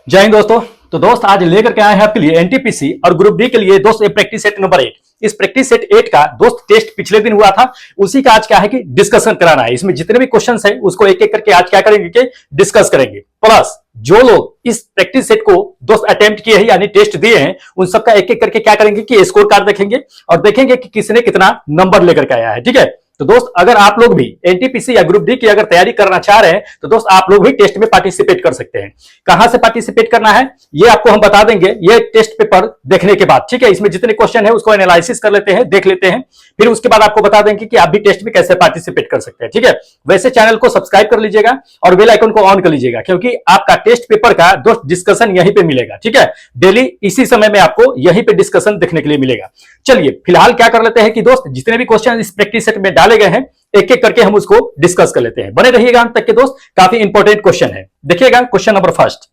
जय हिंद दोस्तों। तो दोस्त आज लेकर के आए हैं आपके लिए एनटीपीसी और ग्रुप डी के लिए दोस्त प्रैक्टिस सेट नंबर 8। इस प्रैक्टिस सेट 8 का दोस्त टेस्ट पिछले दिन हुआ था, उसी का आज क्या है कि डिस्कशन कराना है। इसमें जितने भी क्वेश्चन हैं उसको एक एक करके आज क्या करेंगे कि डिस्कस करेंगे। प्लस जो लोग इस प्रैक्टिस सेट को दोस्त अटेम्प्ट किए हैं यानी टेस्ट दिए हैं उन सबका एक एक करके क्या करेंगे कि स्कोर कार्ड देखेंगे और देखेंगे कि किसने कितना नंबर लेकर के आया है। ठीक है, तो दोस्त अगर आप लोग भी एनटीपीसी या ग्रुप डी की अगर तैयारी करना चाह रहे हैं तो दोस्त आप लोग भी टेस्ट में पार्टिसिपेट कर सकते हैं। कहां से पार्टिसिपेट करना है ये आपको हम बता देंगे ये टेस्ट पेपर देखने के बाद। ठीक है, इसमें जितने क्वेश्चन है उसको एनालिसिस कर लेते हैं, देख लेते हैं, फिर उसके बाद आपको बता देंगे कि आप भी टेस्ट में कैसे पार्टिसिपेट कर सकते हैं। ठीक है, वैसे चैनल को सब्सक्राइब कर लीजिएगा और बेल आइकन को ऑन कर लीजिएगा क्योंकि आपका टेस्ट पेपर का दोस्त डिस्कशन यहीं पे मिलेगा। ठीक है, डेली इसी समय में आपको यहीं पे डिस्कशन देखने के लिए मिलेगा। चलिए फिलहाल क्या कर लेते हैं कि दोस्त जितने भी क्वेश्चन इस प्रैक्टिस सेट में डाले गए हैं एक एक करके हम उसको डिस्कस कर लेते हैं। बने रहिएगा अंत तक के दोस्त, काफी इंपॉर्टेंट क्वेश्चन है। देखिएगा क्वेश्चन नंबर फर्स्ट,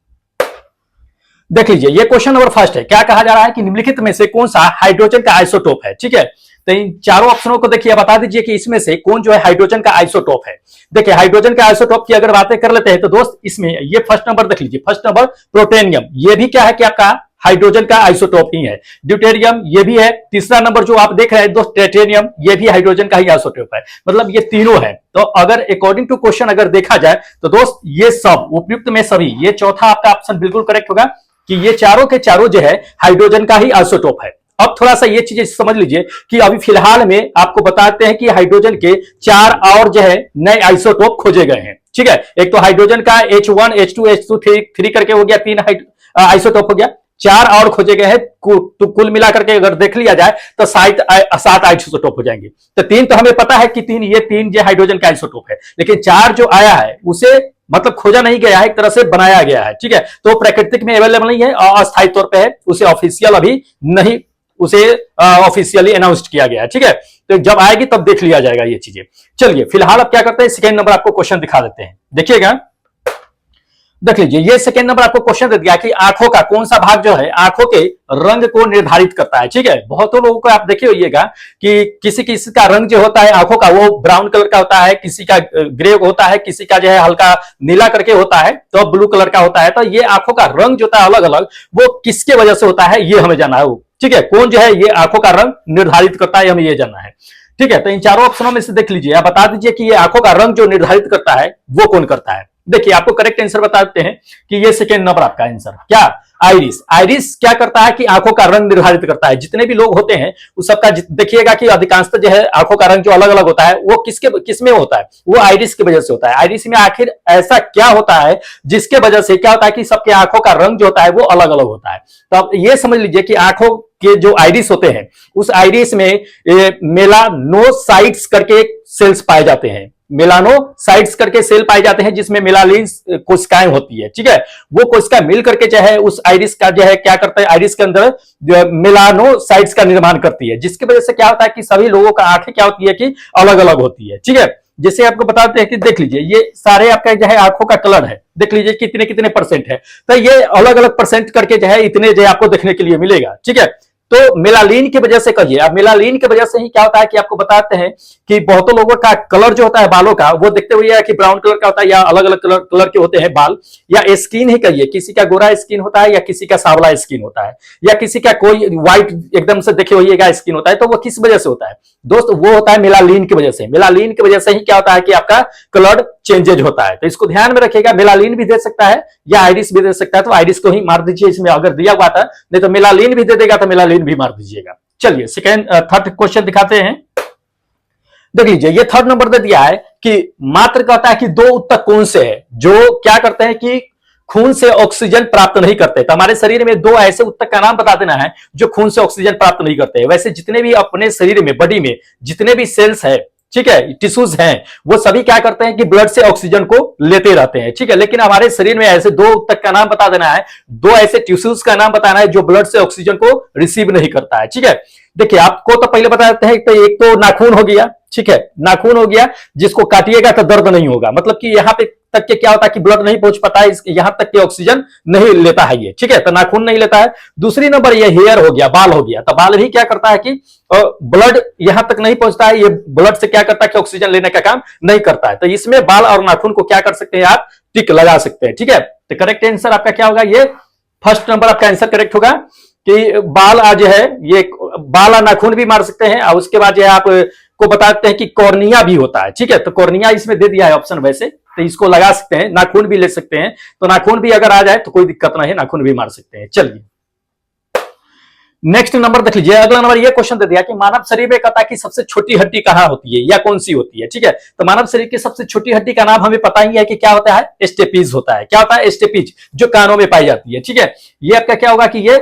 देख लीजिए। ये क्वेश्चन नंबर फर्स्ट है। क्या कहा जा रहा है कि निम्नलिखित में से कौन सा हाइड्रोजन का आइसोटोप है। ठीक है, तो इन चारों ऑप्शनों को देखिए, बता दीजिए कि इसमें से कौन जो है हाइड्रोजन का आइसोटोप है। देखिए हाइड्रोजन का आइसोटोप की अगर बातें कर लेते हैं तो दोस्त इसमें ये फर्स्ट नंबर देख लीजिए, फर्स्ट नंबर प्रोटेनियम, ये भी क्या है कि आपका हाइड्रोजन का आइसोटोप ही है। ड्यूटेरियम ये भी है। तीसरा नंबर जो आप देख रहे हैं दोस्त ट्रिटियम, ये भी हाइड्रोजन का ही आइसोटोप है। मतलब ये तीनों है। तो अगर अकॉर्डिंग टू क्वेश्चन अगर देखा जाए तो दोस्त ये सब उपयुक्त में सभी, ये चौथा आपका ऑप्शन बिल्कुल करेक्ट होगा कि ये चारों के चारों जो है हाइड्रोजन का ही आइसोटोप है। अब थोड़ा सा ये चीजें समझ लीजिए कि अभी फिलहाल में आपको बताते हैं कि हाइड्रोजन के 4 और जो है नए आइसोटोप खोजे गए हैं। ठीक है, एक तो हाइड्रोजन का H1 H2 H2 3 करके हो गया, 3 आइसोटोप हो गया, 4 और खोजे गए हैं। तो कुल मिलाकर के अगर देख लिया जाए तो 7 आइसोटोप हो जाएंगे। तो 3 तो हमें पता है कि 3 जो हाइड्रोजन का आइसोटोप है, लेकिन 4 जो आया है उसे मतलब खोजा नहीं गया है, एक तरह से बनाया गया है। ठीक है, तो प्राकृतिक में अवेलेबल नहीं है और अस्थायी तौर पे है, उसे ऑफिशियल अभी नहीं, उसे ऑफिशियली अनाउंस किया गया है। ठीक है, तो जब आएगी तब देख लिया जाएगा ये चीजें। चलिए फिलहाल अब क्या करते हैं, सेकेंड नंबर आपको क्वेश्चन दिखा देते हैं। देखिएगा, देख लीजिए, ये सेकेंड नंबर आपको क्वेश्चन दे दिया कि आंखों का कौन सा भाग जो है आंखों के रंग को निर्धारित करता है। ठीक है, बहुतों लोगों को आप देखे होइएगा कि किसी किसी का रंग जो होता है आंखों का वो ब्राउन कलर का होता है, किसी का ग्रे होता है, किसी का जो है हल्का नीला करके होता है, तो ब्लू कलर का होता है। तो ये आंखों का रंग जो होता है अलग अलग, वो किसके वजह से होता है ये हमें जानना है। ठीक है, कौन जो है ये आंखों का रंग निर्धारित करता है हमें ये जानना है। ठीक है, तो इन चारों ऑप्शनों में से देख लीजिए, आप बता दीजिए कि ये आंखों का रंग जो निर्धारित करता है वो कौन करता है। देखिए आपको करेक्ट आंसर बता देते हैं कि ये सेकेंड नंबर आपका आंसर क्या, आइरिस। आइरिस क्या करता है कि आंखों का रंग निर्धारित करता है। जितने भी लोग होते हैं उस सबका देखिएगा कि अधिकांशतः जो है आंखों का रंग जो अलग अलग होता है वो किसमें होता है, वो आइरिस की वजह से होता है। आइरिस में आखिर ऐसा क्या होता है जिसके वजह से क्या होता है कि सबके आंखों का रंग जो होता है वो अलग अलग होता है। तो आप ये समझ लीजिए कि आंखों के जो आइरिस होते हैं उस आइरिस में मेलानोसाइट्स करके सेल्स पाए जाते हैं, मेलानोसाइट्स करके सेल पाए जाते हैं जिसमें मेलानिन कोशिकाएं होती है। ठीक है, वो कोशिका मिल करके जो है उस आइरिस का जो है क्या करता है, आइरिस के अंदर मेलानोसाइट्स का निर्माण करती है, जिसकी वजह से क्या होता है कि सभी लोगों का आंखें क्या होती है कि अलग अलग होती है। ठीक है, जैसे आपको बताते हैं कि देख लीजिए ये सारे आपका जो है आंखों का कलर है, देख लीजिए कितने कितने परसेंट है, तो ये अलग अलग परसेंट करके जो है इतने जो आपको देखने के लिए मिलेगा। ठीक है, तो मेलानिन की वजह से कहिए, अब मेलानिन की वजह से ही क्या होता है कि आपको बताते हैं कि बहुतों लोगों का कलर जो होता है बालों का वो देखते हुए कि ब्राउन कलर का होता है या अलग अलग कलर के होते हैं बाल, या स्किन ही कहिए, किसी का गोरा स्किन होता है या किसी का सांवला स्किन होता है, या किसी का कोई व्हाइट एकदम से देखे होइएगा स्किन होता है। तो वो किस वजह से होता है दोस्त, वो होता है मेलानिन की वजह से। मेलानिन की वजह से ही क्या होता है कि आपका कलर चेंजेज होता है। तो इसको ध्यान में रखिएगा, मेलानिन भी दे सकता है या आइरिस भी दे सकता है, तो आइरिस को ही मार दीजिए इसमें अगर दिया हुआ था, नहीं तो मेलानिन भी दे देगा तो मेलानिन भी मार दीजिएगा। चलिए थर्ड क्वेश्चन दिखाते हैं। देख लीजिए, ये थर्ड नंबर दे दिया है कि मात्र कहता है कि 2 उत्तक कौन से है जो क्या करते हैं कि खून से ऑक्सीजन प्राप्त नहीं करते। तो हमारे शरीर में 2 ऐसे उत्तक का नाम बता देना है जो खून से ऑक्सीजन प्राप्त नहीं करते। वैसे जितने भी अपने शरीर में, बॉडी में जितने भी सेल्स है, ठीक है, टिश्यूज हैं, वो सभी क्या करते हैं कि ब्लड से ऑक्सीजन को लेते रहते हैं। ठीक है, लेकिन हमारे शरीर में ऐसे 2 उत्तक का नाम बता देना है, 2 ऐसे टिश्यूज का नाम बताना है जो ब्लड से ऑक्सीजन को रिसीव नहीं करता है। ठीक है, देखिए आपको तो पहले बता देते हैं, तो एक तो नाखून हो गया। ठीक है, नाखून हो गया, जिसको काटिएगा तो दर्द नहीं होगा, मतलब कि यहाँ पे तक के क्या होता है कि ब्लड नहीं पहुंच पाता है, यहां तक के ऑक्सीजन नहीं लेता है ये। ठीक है, तो नाखून नहीं लेता है। दूसरी नंबर ये हेयर हो गया, बाल हो गया, तो बाल भी क्या करता है कि ब्लड यहां तक नहीं पहुंचता है, ये ब्लड से क्या करता है कि ऑक्सीजन लेने का काम नहीं करता है। तो इसमें बाल और नाखून को क्या कर सकते हैं आप टिक लगा सकते हैं। ठीक है, तो करेक्ट आंसर आपका क्या होगा, ये फर्स्ट नंबर आपका आंसर करेक्ट होगा कि बाल आज है, ये बाल और नाखून भी मार सकते हैं, और उसके बाद जो है आप को बताते हैं कि कॉर्निया भी होता है। ठीक है, तो कॉर्निया इसमें दे दिया है ऑप्शन, वैसे तो इसको लगा सकते हैं। नाखून भी ले सकते हैं, तो नाखून भी अगर आ जाए तो कोई दिक्कत नहीं, नाखून भी मार सकते हैं। चलिए नेक्स्ट नंबर देख लीजिए, अगला नंबर ये क्वेश्चन दे दिया कि मानव शरीर में कहता है कि सबसे छोटी हड्डी कहां होती है या कौन सी होती है। ठीक है, तो मानव शरीर की सबसे छोटी हड्डी का नाम हमें पता ही है कि क्या होता है, स्टेपीज होता है। क्या होता है, स्टेपीज, जो कानों में पाई जाती है। ठीक है, ये आपका क्या होगा कि ये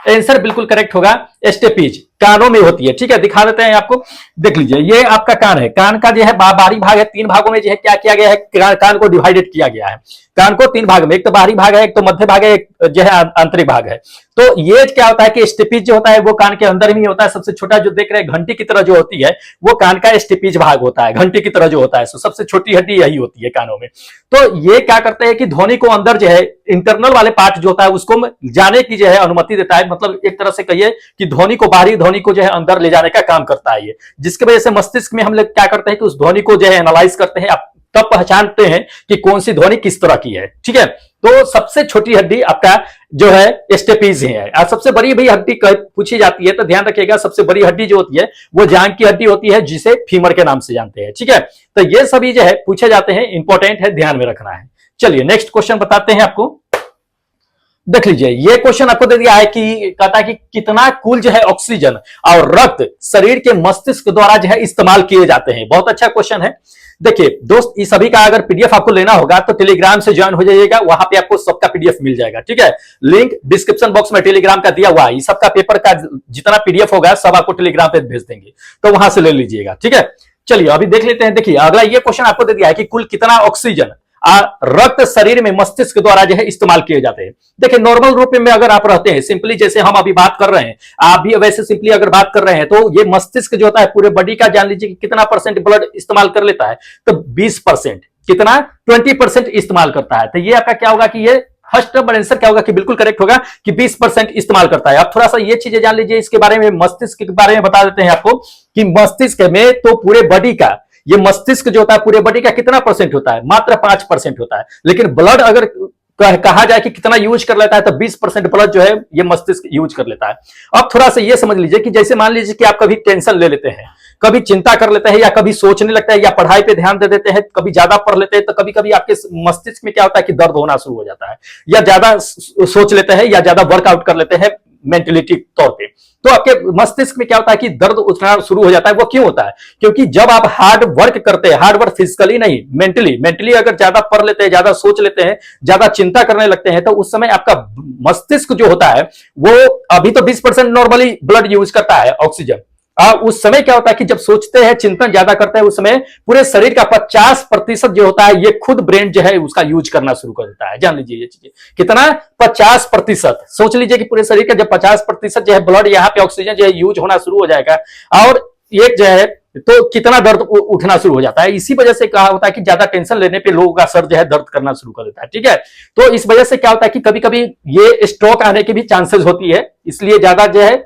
आंसर बिल्कुल करेक्ट होगा, स्टेपीज कानों में होती है। ठीक है, दिखा देते हैं आपको, देख लीजिए ये आपका कान है, कान का जो है बाहरी भाग है, तीन भागों में जो है क्या किया गया है, कान को डिवाइडेड किया गया है। कान को तीन भाग में, एक तो बाहरी भाग है, एक तो मध्य भाग है, एक जो है आंतरिक भाग है। तो ये क्या होता है कि स्टेपीज जो होता है वो कान के अंदर ही होता है। सबसे छोटा जो देख रहे हैं घंटी की तरह जो होती है वो कान का स्टेपीज भाग होता है, घंटी की तरह जो होता है। तो सबसे छोटी हड्डी यही होती है कानों में। तो ये क्या करते हैं कि ध्वनि को अंदर जो है इंटरनल वाले पार्ट जो होता है उसको जाने की जो है अनुमति देता है। मतलब एक तरह से कहिए कि ध्वनि को, बाहरी ध्वनि को जो है अंदर ले जाने का काम करता है ये, जिसकी वजह से मस्तिष्क में हम लोग क्या करते हैं कि उस ध्वनि को जो है एनालाइज करते हैं, तब पहचानते हैं कि कौन सी ध्वनि किस तरह की है। ठीक है, तो सबसे छोटी हड्डी आपका जो है स्टेपीज है। और सबसे बड़ी भी हड्डी पूछी जाती है तो ध्यान रखिएगा, सबसे बड़ी हड्डी जो होती है वो जांघ की हड्डी होती है, जिसे फीमर के नाम से जानते हैं। ठीक है, तो ये सभी जो है पूछे जाते हैं, इंपॉर्टेंट है, ध्यान में रखना है। चलिए नेक्स्ट क्वेश्चन बताते हैं आपको, देख लीजिए ये क्वेश्चन आपको दे दिया है कि कहता है कि कितना कुल जो है ऑक्सीजन और रक्त शरीर के मस्तिष्क द्वारा जो है इस्तेमाल किए जाते हैं। बहुत अच्छा क्वेश्चन है। देखिए दोस्त, इस सभी का अगर पीडीएफ आपको लेना होगा तो टेलीग्राम से ज्वाइन हो जाइएगा, वहां पे आपको सबका पीडीएफ मिल जाएगा। ठीक है, लिंक डिस्क्रिप्शन बॉक्स में टेलीग्राम का दिया हुआ है। इस सबका पेपर का जितना पीडीएफ होगा सब आपको टेलीग्राम पे भेज देंगे, तो वहां से ले लीजिएगा। ठीक है, चलिए अभी देख लेते हैं। देखिए अगला ये क्वेश्चन आपको दे दिया है कि कुल कितना ऑक्सीजन रक्त शरीर में मस्तिष्क द्वारा जो है इस्तेमाल किए जाते हैं। देखिए नॉर्मल रूप में अगर आप रहते हैं, सिंपली जैसे हम अभी बात कर रहे हैं, आप भी वैसे सिंपली अगर बात कर रहे हैं, तो ये मस्तिष्क जो होता है पूरे बॉडी का जान लीजिए कि कितना परसेंट ब्लड इस्तेमाल कर लेता है, तो 20%, कितना 20% इस्तेमाल करता है। तो ये आपका क्या होगा कि ये फर्स्ट नंबर आंसर क्या होगा कि बिल्कुल करेक्ट होगा कि 20% इस्तेमाल करता है। अब थोड़ा सा ये चीजें जान लीजिए इसके बारे में, मस्तिष्क के बारे में बता देते हैं आपको कि मस्तिष्क में तो पूरे बॉडी का, ये मस्तिष्क जो होता है पूरे बॉडी का कितना परसेंट होता है, मात्र 5% होता है। लेकिन ब्लड अगर कहा जाए कि कितना यूज कर लेता है, तो 20% ब्लड जो है ये मस्तिष्क यूज कर लेता है। अब थोड़ा सा ये समझ लीजिए कि जैसे मान लीजिए कि आप कभी टेंशन ले लेते हैं, कभी चिंता कर लेते हैं, या कभी सोचने लगता है, या पढ़ाई पे ध्यान दे देते हैं, कभी ज्यादा पढ़ लेते हैं, तो कभी कभी आपके मस्तिष्क में क्या होता है कि दर्द होना शुरू हो जाता है, या ज्यादा सोच लेते हैं, या ज्यादा वर्कआउट कर लेते हैं मेंटलिटी तौर पे, तो आपके मस्तिष्क में क्या होता है कि दर्द उठना शुरू हो जाता है। वो क्यों होता है? क्योंकि जब आप हार्ड वर्क करते हैं, हार्ड वर्क फिजिकली नहीं, मेंटली अगर ज्यादा पढ़ लेते हैं, ज्यादा सोच लेते हैं, ज्यादा चिंता करने लगते हैं, तो उस समय आपका मस्तिष्क जो होता है वो अभी तो 20% नॉर्मली ब्लड यूज करता है ऑक्सीजन, उस समय क्या होता है कि जब सोचते हैं, चिंतन ज्यादा करते हैं, उस समय पूरे शरीर का 50% जो होता है ये खुद ब्रेन जो है उसका यूज करना शुरू कर देता है। जान लीजिए ये चीजें कितना, 50%। सोच लीजिए कि पूरे शरीर का जब 50% जो है ब्लड यहाँ पे ऑक्सीजन जो है यूज होना शुरू हो जाएगा, और एक जो है तो कितना दर्द उठना शुरू हो जाता है। इसी वजह से कहा होता है कि ज्यादा टेंशन लेने पे लोगों का सर जो है दर्द करना शुरू कर देता है। ठीक है, तो इस वजह से क्या होता है कि कभी कभी ये स्ट्रोक आने की भी चांसेस होती है, इसलिए ज्यादा जो है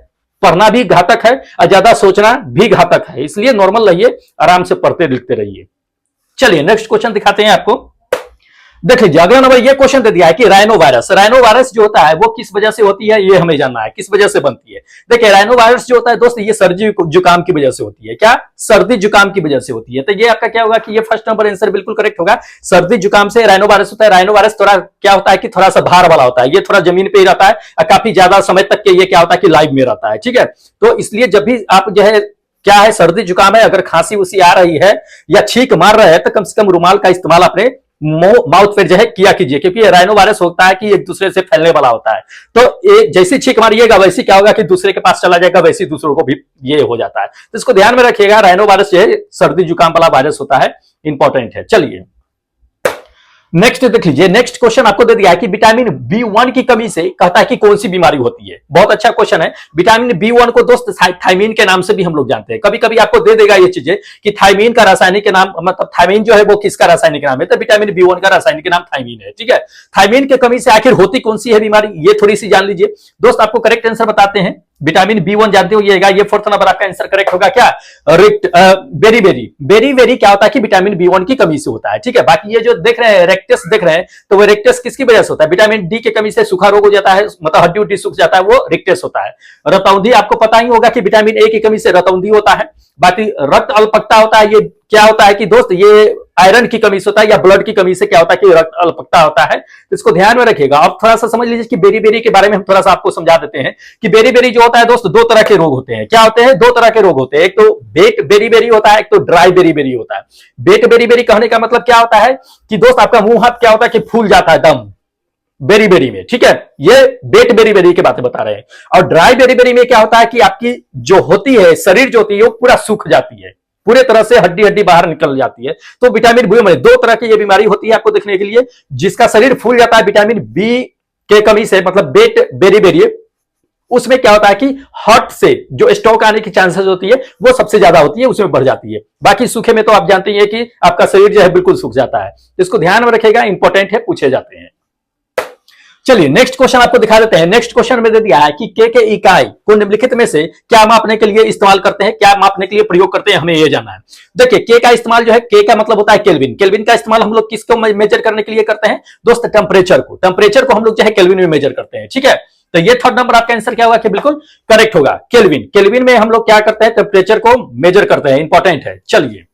पढ़ना भी घातक है और ज्यादा सोचना भी घातक है। इसलिए नॉर्मल रहिए, आराम से पढ़ते लिखते रहिए। चलिए नेक्स्ट क्वेश्चन दिखाते हैं आपको, देख लीजिए अगला नंबर ये क्वेश्चन दे दिया है कि राइनो वायरस जो होता है वो किस वजह से होती है, ये हमें जानना है किस वजह से बनती है। देखिए राइनो वायरस जो होता है दोस्त, ये सर्दी जुकाम की वजह से होती है। क्या? सर्दी जुकाम की वजह से होती है। तो ये आपका क्या होगा कि ये फर्स्ट नंबर आंसर बिल्कुल करेक्ट होगा। सर्दी जुकाम से राइनो वायरस होता है। राइनो वायरस थोड़ा क्या होता है कि थोड़ा सा भार वाला होता है, ये थोड़ा जमीन पे ही रहता है और काफी ज्यादा समय तक के ये क्या होता है कि लाइव में रहता है। ठीक है, तो इसलिए जब भी आप जो है क्या है, सर्दी जुकाम है, अगर खांसी उसी आ रही है या छींक मार रहे हैं, तो कम से कम रुमाल का इस्तेमाल अपने माउथ पे जो है किया कीजिए, क्योंकि ये राइनो वायरस होता है कि एक दूसरे से फैलने वाला होता है। तो जैसी छींक मारिएगा वैसे क्या होगा कि दूसरे के पास चला जाएगा, वैसे दूसरों को भी ये हो जाता है। तो इसको ध्यान में रखिएगा, राइनो वायरस जो है सर्दी जुकाम वाला वायरस होता है, इंपॉर्टेंट है। चलिए नेक्स्ट देख लीजिए, नेक्स्ट क्वेश्चन आपको दे दिया है कि विटामिन B1 की कमी से कहता है कि कौन सी बीमारी होती है। बहुत अच्छा क्वेश्चन है। विटामिन B1 को दोस्त थायमीन के नाम से भी हम लोग जानते हैं। कभी कभी आपको दे देगा ये चीजें कि थायमीन का रासायनिक नाम, मतलब थायमीन जो है वो किसका रासायनिक नाम है, तो विटामिन B1 का रासायनिक नाम थायमीन है। ठीक है, थायमीन की कमी से आखिर होती कौन सी है बीमारी, ये थोड़ी सी जान लीजिए दोस्त। आपको करेक्ट आंसर बताते हैं विटामिन B1 जानते हो, ये फोर्थ नंबर आपका आंसर करेक्ट होगा। क्या बेरी बेरी, बेरी बेरी क्या होता है कि विटामिन B1 की कमी से होता है, ठीक है। बाकी ये जो देख रहे हैं रेक्टस देख रहे हैं, तो वो रेक्टस किसकी वजह से होता है? विटामिन डी की कमी से सूखा रोग हो जाता है, मतलब हड्डी उड्डी सूख जाता है, वो रेक्टस होता है। रतौंधी आपको पता ही होगा कि विटामिन ए की कमी से रतौंधी होता है। बाकी रक्त अल्पकता होता है, ये क्या होता है कि दोस्त ये आयरन की कमी से होता है, या ब्लड की कमी से क्या होता है कि रक्त अल्पकता होता है। तो इसको ध्यान में रखिएगा। अब थोड़ा सा समझ लीजिए कि बेरी बेरी के बारे में हम थोड़ा सा आपको समझा देते हैं कि बेरी बेरी जो होता है दोस्त, दो तरह के रोग होते हैं। क्या होते हैं? दो तरह के रोग होते हैं। एक तो बेक बेरी बेरी होता है, एक तो ड्राई बेरी बेरी होता है। बेक बेरी बेरी कहने का मतलब क्या होता है कि दोस्त आपका मुंह हाथ क्या होता है कि फूल जाता है दम बेरी बेरी में, ठीक है। ये बेट बेरी बेरी की बातें बता रहे हैं। और ड्राई बेरी बेरी में क्या होता है कि आपकी जो होती है शरीर जो होती है वो पूरा सूख जाती है, पूरे तरह से हड्डी हड्डी बाहर निकल जाती है। तो विटामिन बी में दो तरह की ये बीमारी होती है आपको देखने के लिए। जिसका शरीर फूल जाता है विटामिन बी के कमी से, मतलब बेट बेरी बेरी, उसमें क्या होता है कि हार्ट से जो स्ट्रोक आने की चांसेस होती है वो सबसे ज्यादा होती है, उसमें बढ़ जाती है। बाकी सूखे में तो आप जानते हैं कि आपका शरीर जो है बिल्कुल सूख जाता है। इसको ध्यान में रखेगा, इंपॉर्टेंट है, पूछे जाते हैं। चलिए नेक्स्ट क्वेश्चन आपको दिखा देते हैं। नेक्स्ट क्वेश्चन में दे दिया है कि के इकाई को निम्नलिखित में से क्या मापने के लिए इस्तेमाल करते हैं, क्या मापने के लिए प्रयोग करते हैं, हमें यह जानना है। देखिए के का इस्तेमाल जो है, के का मतलब होता है केल्विन। केल्विन का इस्तेमाल हम लोग किसको मेजर करने के लिए करते हैं दोस्त? टेम्परेचर को। टेम्परेचर को हम लोग जो है केल्विन में मेजर करते हैं, ठीक है। तो ये थर्ड नंबर आपका आंसर क्या होगा कि बिल्कुल करेक्ट होगा, केल्विन। केल्विन में हम लोग क्या करते हैं? टेम्परेचर को मेजर करते हैं, इंपॉर्टेंट है। चलिए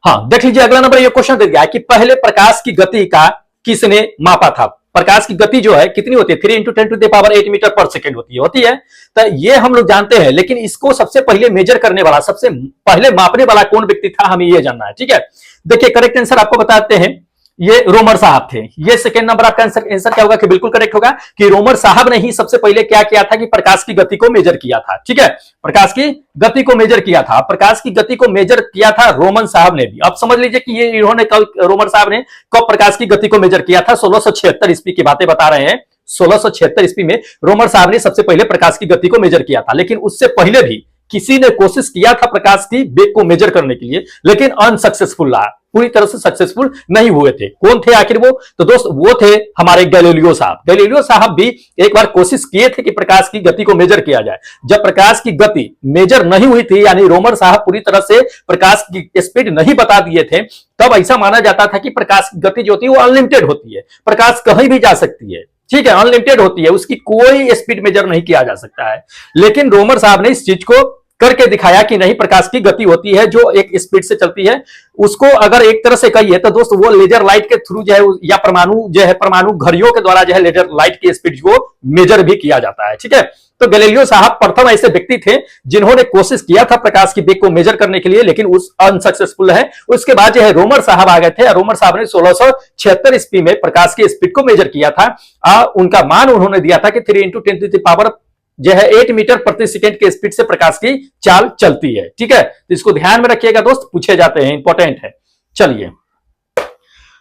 हाँ देख लीजिए, अगला नंबर ये क्वेश्चन दे दिया है कि पहले प्रकाश की गति का किसने मापा था? प्रकाश की गति जो है कितनी होती है? 3 × 10⁸ मीटर पर सेकेंड होती है। तो ये हम लोग जानते हैं, लेकिन इसको सबसे पहले मेजर करने वाला, सबसे पहले मापने वाला कौन व्यक्ति था, हमें ये जानना है, ठीक है। देखिए करेक्ट आंसर आपको बताते हैं, ये रोमर साहब थे। ये सेकंड नंबर आपका आंसर क्या होगा कि बिल्कुल करेक्ट होगा कि रोमर साहब ने ही सबसे पहले क्या किया था कि प्रकाश की गति को मेजर किया था, ठीक है। प्रकाश की गति को मेजर किया था। प्रकाश की गति को मेजर किया था रोमन साहब ने भी। अब समझ लीजिए कि ये इन्होंने कल रोमर साहब ने कब प्रकाश की गति को मेजर किया था? 1676 ईस्वी की बातें बता रहे हैं। 1676 ईस्वी में रोमर साहब ने सबसे पहले प्रकाश की गति को मेजर किया था। लेकिन उससे पहले भी किसी ने कोशिश किया था प्रकाश की वेग को मेजर करने के लिए, लेकिन अनसक्सेसफुल रहा, पूरी तरह से सक्सेसफुल नहीं हुए थे। कौन थे आखिर वो? तो दोस्त वो थे हमारे गैलीलियो साहब। गैलीलियो साहब भी एक बार कोशिश किए थे कि प्रकाश की गति को मेजर किया जाए। जब प्रकाश की गति मेजर नहीं हुई थी, यानी रोमर साहब पूरी तरह से प्रकाश की स्पीड नहीं बता दिए थे, तब ऐसा माना जाता था कि प्रकाश की गति जो होती है वो अनलिमिटेड होती है, प्रकाश कहीं भी जा सकती है, ठीक है, अनलिमिटेड होती है, उसकी कोई स्पीड मेजर नहीं किया जा सकता है। लेकिन रोमर साहब ने इस चीज को करके दिखाया कि नहीं, प्रकाश की गति होती है जो एक स्पीड से चलती है। उसको अगर एक तरह से कहिए तो दोस्त वो लेजर लाइट के थ्रू जो है, या परमाणु घड़ियों के द्वारा जो है लेजर लाइट की स्पीड को मेजर भी किया जाता है, ठीक है। तो गैलीलियो साहब प्रथम ऐसे व्यक्ति थे जिन्होंने कोशिश किया था प्रकाश की वेग को मेजर करने के लिए, लेकिन उस अनसक्सेसफुल है। उसके बाद जो है रोमर साहब आ गए थे। रोमर साहब ने 1676 ईस्वी में प्रकाश की स्पीड को मेजर किया था। उनका मान उन्होंने दिया था कि 3 × 10⁸ जो है 8 मीटर प्रति सेकंड के स्पीड से प्रकाश की चाल चलती है, ठीक है। तो इसको ध्यान में रखिएगा दोस्त, पूछे जाते हैं, इंपॉर्टेंट है। चलिए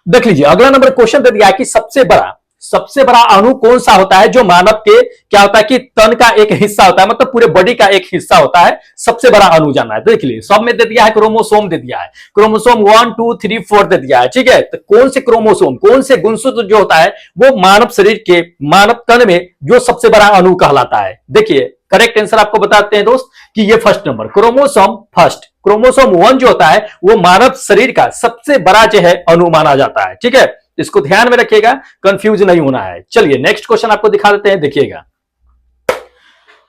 देख लीजिए, अगला नंबर क्वेश्चन दे दिया है कि सबसे बड़ा अणु कौन सा होता है जो मानव के क्या होता है कि तन का एक हिस्सा होता है, मतलब पूरे बॉडी का एक हिस्सा होता है। सबसे बड़ा अणु जानना है। देख लीजिए, सब में दे दिया है क्रोमोसोम दे दिया है, क्रोमोसोम 1 2 3 4 दे दिया है, ठीक है। तो कौन से क्रोमोसोम, कौन से गुणसूत्र जो होता है वो मानव शरीर के, मानव तन में जो सबसे बड़ा अणु कहलाता है? देखिए करेक्ट आंसर आपको बताते हैं दोस्त कि ये first number chromosome, first chromosome 1 जो होता है वो मानव शरीर का सबसे बड़ा जो है अणु माना जाता है, ठीक है। इसको ध्यान में रखिएगा, कंफ्यूज नहीं होना है। चलिए नेक्स्ट क्वेश्चन आपको दिखा देते हैं, देखिएगा।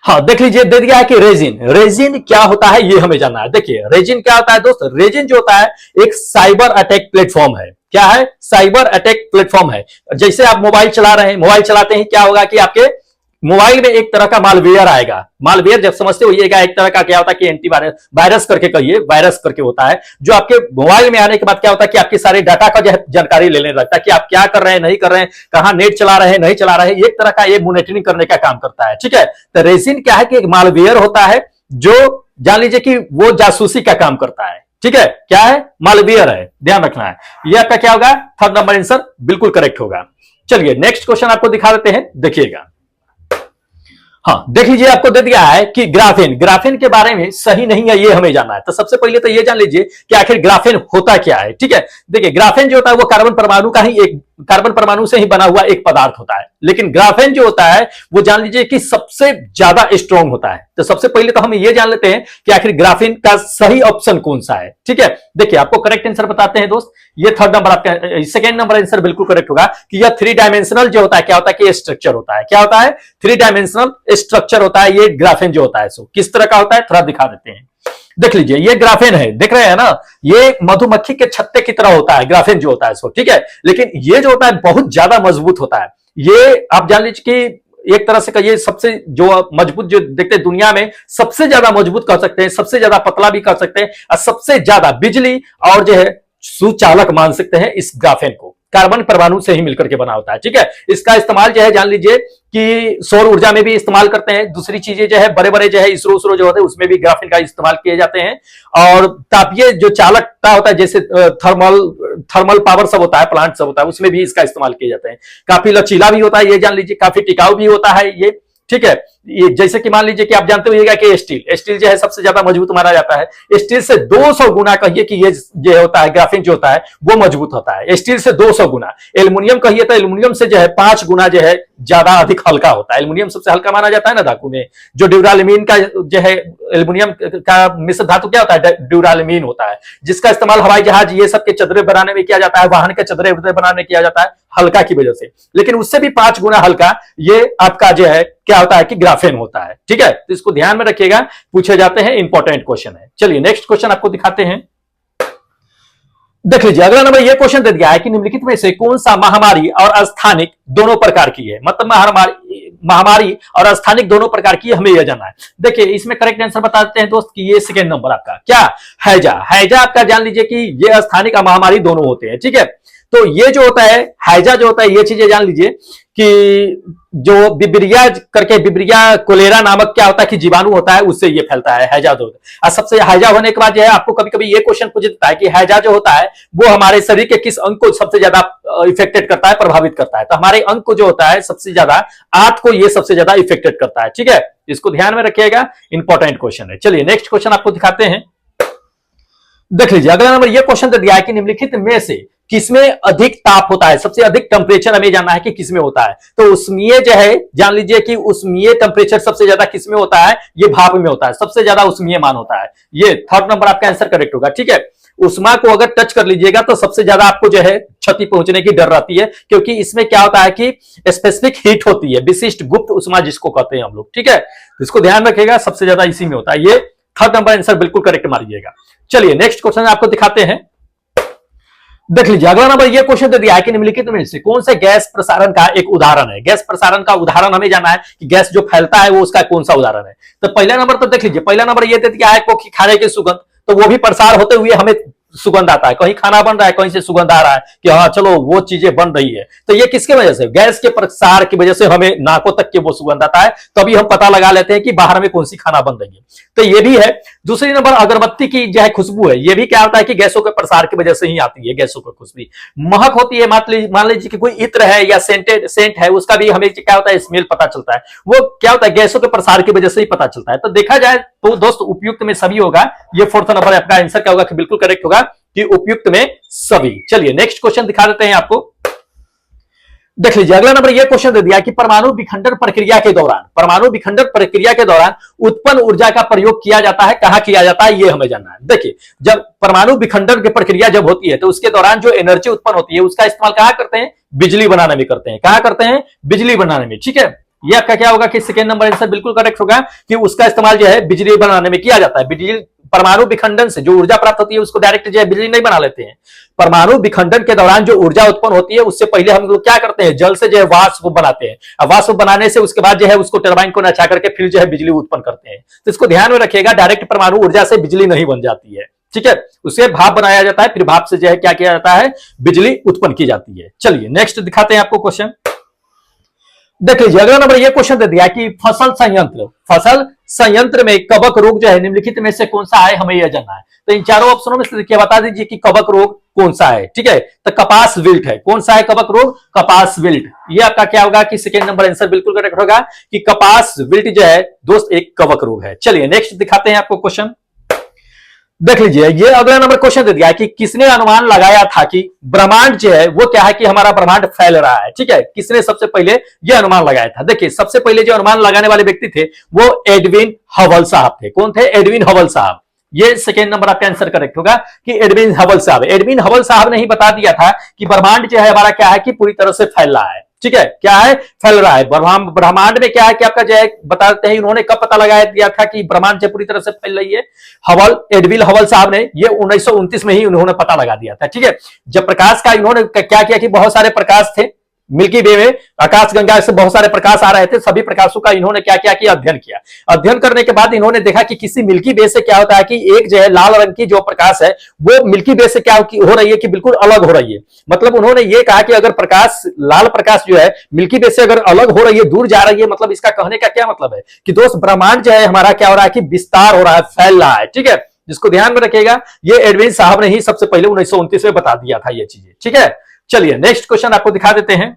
हाँ देख लीजिए, दे दिया है कि रेजिन। रेजिन क्या होता है ये हमें जानना है। देखिए रेजिन क्या होता है दोस्त? रेजिन जो होता है एक साइबर अटैक प्लेटफॉर्म है। क्या है? साइबर अटैक प्लेटफॉर्म है। जैसे आप मोबाइल चला रहे हैं, मोबाइल चलाते ही क्या होगा कि आपके मोबाइल में एक तरह का मालवेयर आएगा। मालवेयर जब समझते हो, एक तरह का क्या होता है कि एंटीवायरस, वायरस करके कहिए, वायरस करके होता है, जो आपके मोबाइल में आने के बाद क्या होता है कि आपके सारे डाटा का जो है जानकारी लेने लगता है कि आप क्या कर रहे हैं, नहीं कर रहे हैं, कहां नेट चला रहे हैं, नहीं चला रहे हैं। एक तरह का ये मॉनिटरिंग करने का काम करता है, ठीक है। तो रेजिन क्या है कि एक मालवेयर होता है जो जान लीजिए कि वो जासूसी का काम करता है, ठीक है। क्या है? मालवेयर है, ध्यान रखना है। ये आपका क्या होगा? थर्ड नंबर आंसर बिल्कुल करेक्ट होगा। चलिए नेक्स्ट क्वेश्चन आपको दिखा देते हैं, देखिएगा। हाँ देख लीजिए, आपको दे दिया है कि ग्राफेन, ग्राफेन के बारे में सही नहीं है ये हमें जानना है। तो सबसे पहले तो ये जान लीजिए कि आखिर ग्राफेन होता क्या है, ठीक है। देखिए ग्राफेन जो होता है वो कार्बन परमाणु का ही एक कार्बन परमाणु से ही बना हुआ एक पदार्थ होता है, लेकिन ग्राफेन जो होता है वो जान लीजिए कि सबसे ज्यादा स्ट्रॉन्ग होता है। तो सबसे पहले तो हम ये जान लेते हैं कि आखिर ग्राफेन का सही ऑप्शन कौन सा है। ठीक है, देखिए आपको करेक्ट आंसर बताते हैं दोस्त। ये थर्ड नंबर आपका, सेकंड नंबर आंसर बिल्कुल करेक्ट होगा कि यह थ्री डायमेंशनल जो होता है, क्या होता है कि स्ट्रक्चर होता है। क्या होता है? थ्री डायमेंशनल स्ट्रक्चर होता है ये ग्राफेन जो होता है। सो किस तरह का होता है थोड़ा दिखा देते हैं। देख लीजिए, ये ग्राफेन है, देख रहे हैं ना, ये मधुमक्खी के छत्ते की तरह होता है ग्राफेन जो होता है सो। ठीक है, लेकिन ये जो होता है बहुत ज्यादा मजबूत होता है। ये आप जान लीजिए कि एक तरह से कहिए सबसे जो मजबूत जो देखते हैं दुनिया में, सबसे ज्यादा मजबूत कर सकते हैं, सबसे ज्यादा पतला भी कर सकते हैं, और सबसे ज्यादा बिजली और जो है सुचालक मान सकते हैं इस ग्राफेन को। कार्बन परमाणु से ही मिलकर के बना होता है। ठीक है, इसका इस्तेमाल जो है जान लीजिए कि सौर ऊर्जा में भी इस्तेमाल करते हैं। दूसरी चीजें जो है बड़े बड़े जो है इसरो जो होते हैं उसमें भी ग्राफीन का इस्तेमाल किए जाते हैं। और तापीय जो चालकता होता है, जैसे थर्मल पावर सब होता है, प्लांट सब होता है, उसमें भी इसका इस्तेमाल किए जाते हैं। काफी लचीला भी होता है ये जान लीजिए, काफी टिकाऊ भी होता है ये। ठीक है, ये जैसे कि मान लीजिए कि आप जानते होइएगा कि स्टील जो है सबसे ज्यादा मजबूत माना जाता है। स्टील से 200 गुना कहिए कि ये जो होता है ग्राफीन जो होता है वो मजबूत होता है, स्टील से 200 गुना। एल्युमिनियम कहिए तो एल्युमिनियम से जो है 5 गुना जो है ज्यादा अधिक हल्का होता है। एल्युमिनियम सबसे हल्का माना जाता है ना धातु में। जो ड्यूरालिमीन का जो है एल्युमिनियम का मिश्र धातु क्या होता है? ड्यूरालिमीन होता है, जिसका इस्तेमाल हवाई जहाज ये सब के चदरे बनाने में किया जाता है, वाहन के चदरे बनाने में किया जाता है हल्का की वजह से। लेकिन उससे भी 5 गुना हल्का ये आपका जो है क्या होता है कि ग्राफेन होता है। ठीक है, तो इसको ध्यान में रखिएगा, पूछे जाते हैं, इंपॉर्टेंट क्वेश्चन है। चलिए नेक्स्ट क्वेश्चन आपको दिखाते हैं। देख लीजिए, अगला नंबर ये क्वेश्चन दे दिया है कि निम्नलिखित में से कौन सा महामारी और स्थानिक दोनों प्रकार की है। मतलब महामारी और स्थानिक दोनों प्रकार की, हमें यह जानना है। देखिए इसमें करेक्ट आंसर बताते हैं दोस्त कि ये सेकंड नंबर आपका क्या, हैजा। हैजा आपका जान लीजिए कि ये स्थानिक और महामारी दोनों होते हैं। ठीक है, तो ये जो होता है हैजा जो होता है, ये चीजें जान लीजिए कि जो बिब्रिया करके, बिब्रिया कोलेरा नामक क्या होता है कि जीवाणु होता है, उससे ये फैलता है हैजा जो होता है। और सबसे हैजा होने के बाद जो है आपको कभी कभी ये क्वेश्चन पूछ देता है कि हैजा जो होता है वो हमारे शरीर के किस अंग को सबसे ज्यादा इफेक्टेड करता है, प्रभावित करता है। तो हमारे अंग को जो होता है सबसे ज्यादा, आंत को ये सबसे ज्यादा इफेक्टेड करता है। ठीक है, इसको ध्यान में रखिएगा, इंपॉर्टेंट क्वेश्चन है। चलिए नेक्स्ट क्वेश्चन आपको दिखाते हैं। देख लीजिए, अगला नंबर ये क्वेश्चन दे दिया है कि निम्नलिखित में से किसमें अधिक ताप होता है, सबसे अधिक टेम्परेचर हमें जानना है कि किसमें होता है। तो उष्मीय जो है जान लीजिए कि उष्मीय टेम्परेचर सबसे ज्यादा किसमें होता है, ये भाप में होता है, सबसे ज्यादा उष्मीय मान होता है। ये थर्ड नंबर आपका आंसर करेक्ट होगा। ठीक है, उष्मा को अगर टच कर लीजिएगा तो सबसे ज्यादा आपको जो है क्षति पहुंचने की डर रहती है, क्योंकि इसमें क्या होता है कि स्पेसिफिक हीट होती है, विशिष्ट गुप्त उष्मा जिसको कहते हैं हम लोग। ठीक है, इसको ध्यान रखिएगा, सबसे ज्यादा इसी में होता है। ये थर्ड नंबर आंसर बिल्कुल करेक्ट मारिएगा। चलिए नेक्स्ट क्वेश्चन आपको दिखाते हैं। देख लीजिए, अगला नंबर ये क्वेश्चन दे दिया है कि निम्नलिखित में से कौन से गैस प्रसारण का एक उदाहरण है। गैस प्रसारण का उदाहरण हमें जानना है कि गैस जो फैलता है वो उसका कौन सा उदाहरण है। तो पहला नंबर तो देख लीजिए, पहला नंबर ये दे दिया है कि खाने की सुगंध, तो वो भी प्रसार होते हुए हमें सुगंध आता है। कहीं खाना बन रहा है, कहीं से सुगंध आ रहा है कि हाँ चलो वो चीजें बन रही है। तो ये किसके वजह से? गैस के प्रसार की वजह से हमें नाकों तक के वो सुगंध आता है, तभी हम पता लगा लेते हैं कि बाहर में कौन सी खाना बन रही है। तो ये भी है। दूसरी नंबर अगरबत्ती की जो है खुशबू है, ये भी क्या होता है कि गैसों के प्रसार की वजह से ही आती है। गैसों की खुशबू, महक होती है, मान लीजिए कि कोई इत्र है या सेंट है, उसका भी हमें क्या होता है स्मेल पता चलता है, वो क्या होता है गैसों के प्रसार की वजह से ही पता चलता है। तो देखा जाए तो दोस्त उपयुक्त में सभी होगा। ये फोर्थ नंबर आपका आंसर क्या होगा कि बिल्कुल करेक्ट होगा कि उपयुक्त में सभी। चलिए नेक्स्ट क्वेश्चन दिखा देते हैं आपको। देख लीजिए, अगला नंबर ये क्वेश्चन दे दिया कि परमाणु विखंडन प्रक्रिया के दौरान, परमाणु विखंडन प्रक्रिया के दौरान उत्पन्न ऊर्जा का प्रयोग किया जाता है, कहां किया जाता है, ये हमें जानना है। देखिए, जब परमाणु विखंडन की प्रक्रिया जब होती है तो उसके दौरान जो एनर्जी उत्पन्न होती है उसका इस्तेमाल कहां करते हैं? बिजली बनाने में करते हैं। कहां करते हैं? बिजली बनाने में। ठीक है, ये आपका क्या होगा कि सेकेंड नंबर आंसर बिल्कुल करेक्ट होगा कि उसका इस्तेमाल जो है बिजली बनाने में किया जाता है। बिजली, परमाणु विखंडन से जो ऊर्जा प्राप्त होती है उसको डायरेक्ट जो है बिजली नहीं बना लेते हैं। परमाणु विखंडन के दौरान जो ऊर्जा उत्पन्न होती है उससे पहले हम लोग क्या करते हैं? जल से जो है वाष्प बनाते हैं। अब वाष्प बनाने से उसके बाद जो है उसको टरबाइन को नचा करके फिर जो है बिजली उत्पन्न करते हैं। तो इसको ध्यान में रखिएगा, डायरेक्ट परमाणु ऊर्जा से बिजली नहीं बन जाती है। ठीक है, उसे भाप बनाया जाता है, फिर भाप से जो है क्या किया जाता है? बिजली उत्पन्न की जाती है। चलिए नेक्स्ट दिखाते हैं आपको क्वेश्चन। देख लीजिए, अगला नंबर ये क्वेश्चन दे दिया कि फसल संयंत्र में कवक रोग जो है निम्नलिखित में से कौन सा है, हमें यह जानना है। तो इन चारों ऑप्शनों में से देखिए, बता दीजिए कि कवक रोग कौन सा है। ठीक है, तो कपास विल्ट है। कौन सा है कवक रोग? कपास विल्ट। ये आपका क्या होगा कि सेकेंड नंबर आंसर बिल्कुल करेक्ट होगा कि कपास विल्ट जो है दोस्त एक कवक रोग है। चलिए नेक्स्ट दिखाते हैं आपको क्वेश्चन। देख लीजिए, ये अगला नंबर क्वेश्चन दे दिया है कि किसने अनुमान लगाया था कि ब्रह्मांड जो है वो क्या है कि हमारा ब्रह्मांड फैल रहा है। ठीक है, किसने सबसे पहले ये अनुमान लगाया था? देखिए, सबसे पहले जो अनुमान लगाने वाले व्यक्ति थे वो एडविन हबल साहब थे। कौन थे? एडविन हबल साहब। ये सेकेंड नंबर आपका आंसर करेक्ट होगा कि एडविन हबल साहब। एडविन हबल साहब ने ही बता दिया था कि ब्रह्मांड जो है हमारा क्या है कि पूरी तरह से फैल रहा है। ठीक है, क्या है? फैल रहा है। ब्रह्मांड में क्या है कि आपका जो है बताते हैं, इन्होंने कब पता लगाया दिया था कि ब्रह्मांड जो पूरी तरह से फैल रही है? हबल, एडविन हबल साहब ने ये 1929 में ही उन्होंने पता लगा दिया था। ठीक है, जब प्रकाश का इन्होंने क्या किया कि बहुत सारे प्रकाश थे मिल्की वे में, आकाश गंगा से बहुत सारे प्रकाश आ रहे थे, सभी प्रकाशों का इन्होंने क्या किया कि अध्ययन किया। अध्ययन करने के बाद इन्होंने देखा कि किसी मिल्की वे से क्या होता है कि एक जो है लाल रंग की जो प्रकाश है वो मिल्की वे से क्या हो रही है कि बिल्कुल अलग हो रही है। मतलब उन्होंने ये कहा कि अगर प्रकाश, लाल प्रकाश जो है मिल्की वे से अगर अलग हो रही है, दूर जा रही है, मतलब इसका कहने का क्या मतलब है कि दोस्त ब्रह्मांड जो है हमारा क्या हो रहा है कि विस्तार हो रहा है, फैल रहा है। ठीक है, जिसको ध्यान में रखेगा, ये एडविन साहब ने ही सबसे पहले 1929 में बता दिया था ये चीजें। ठीक है, चलिए नेक्स्ट क्वेश्चन आपको दिखा देते हैं।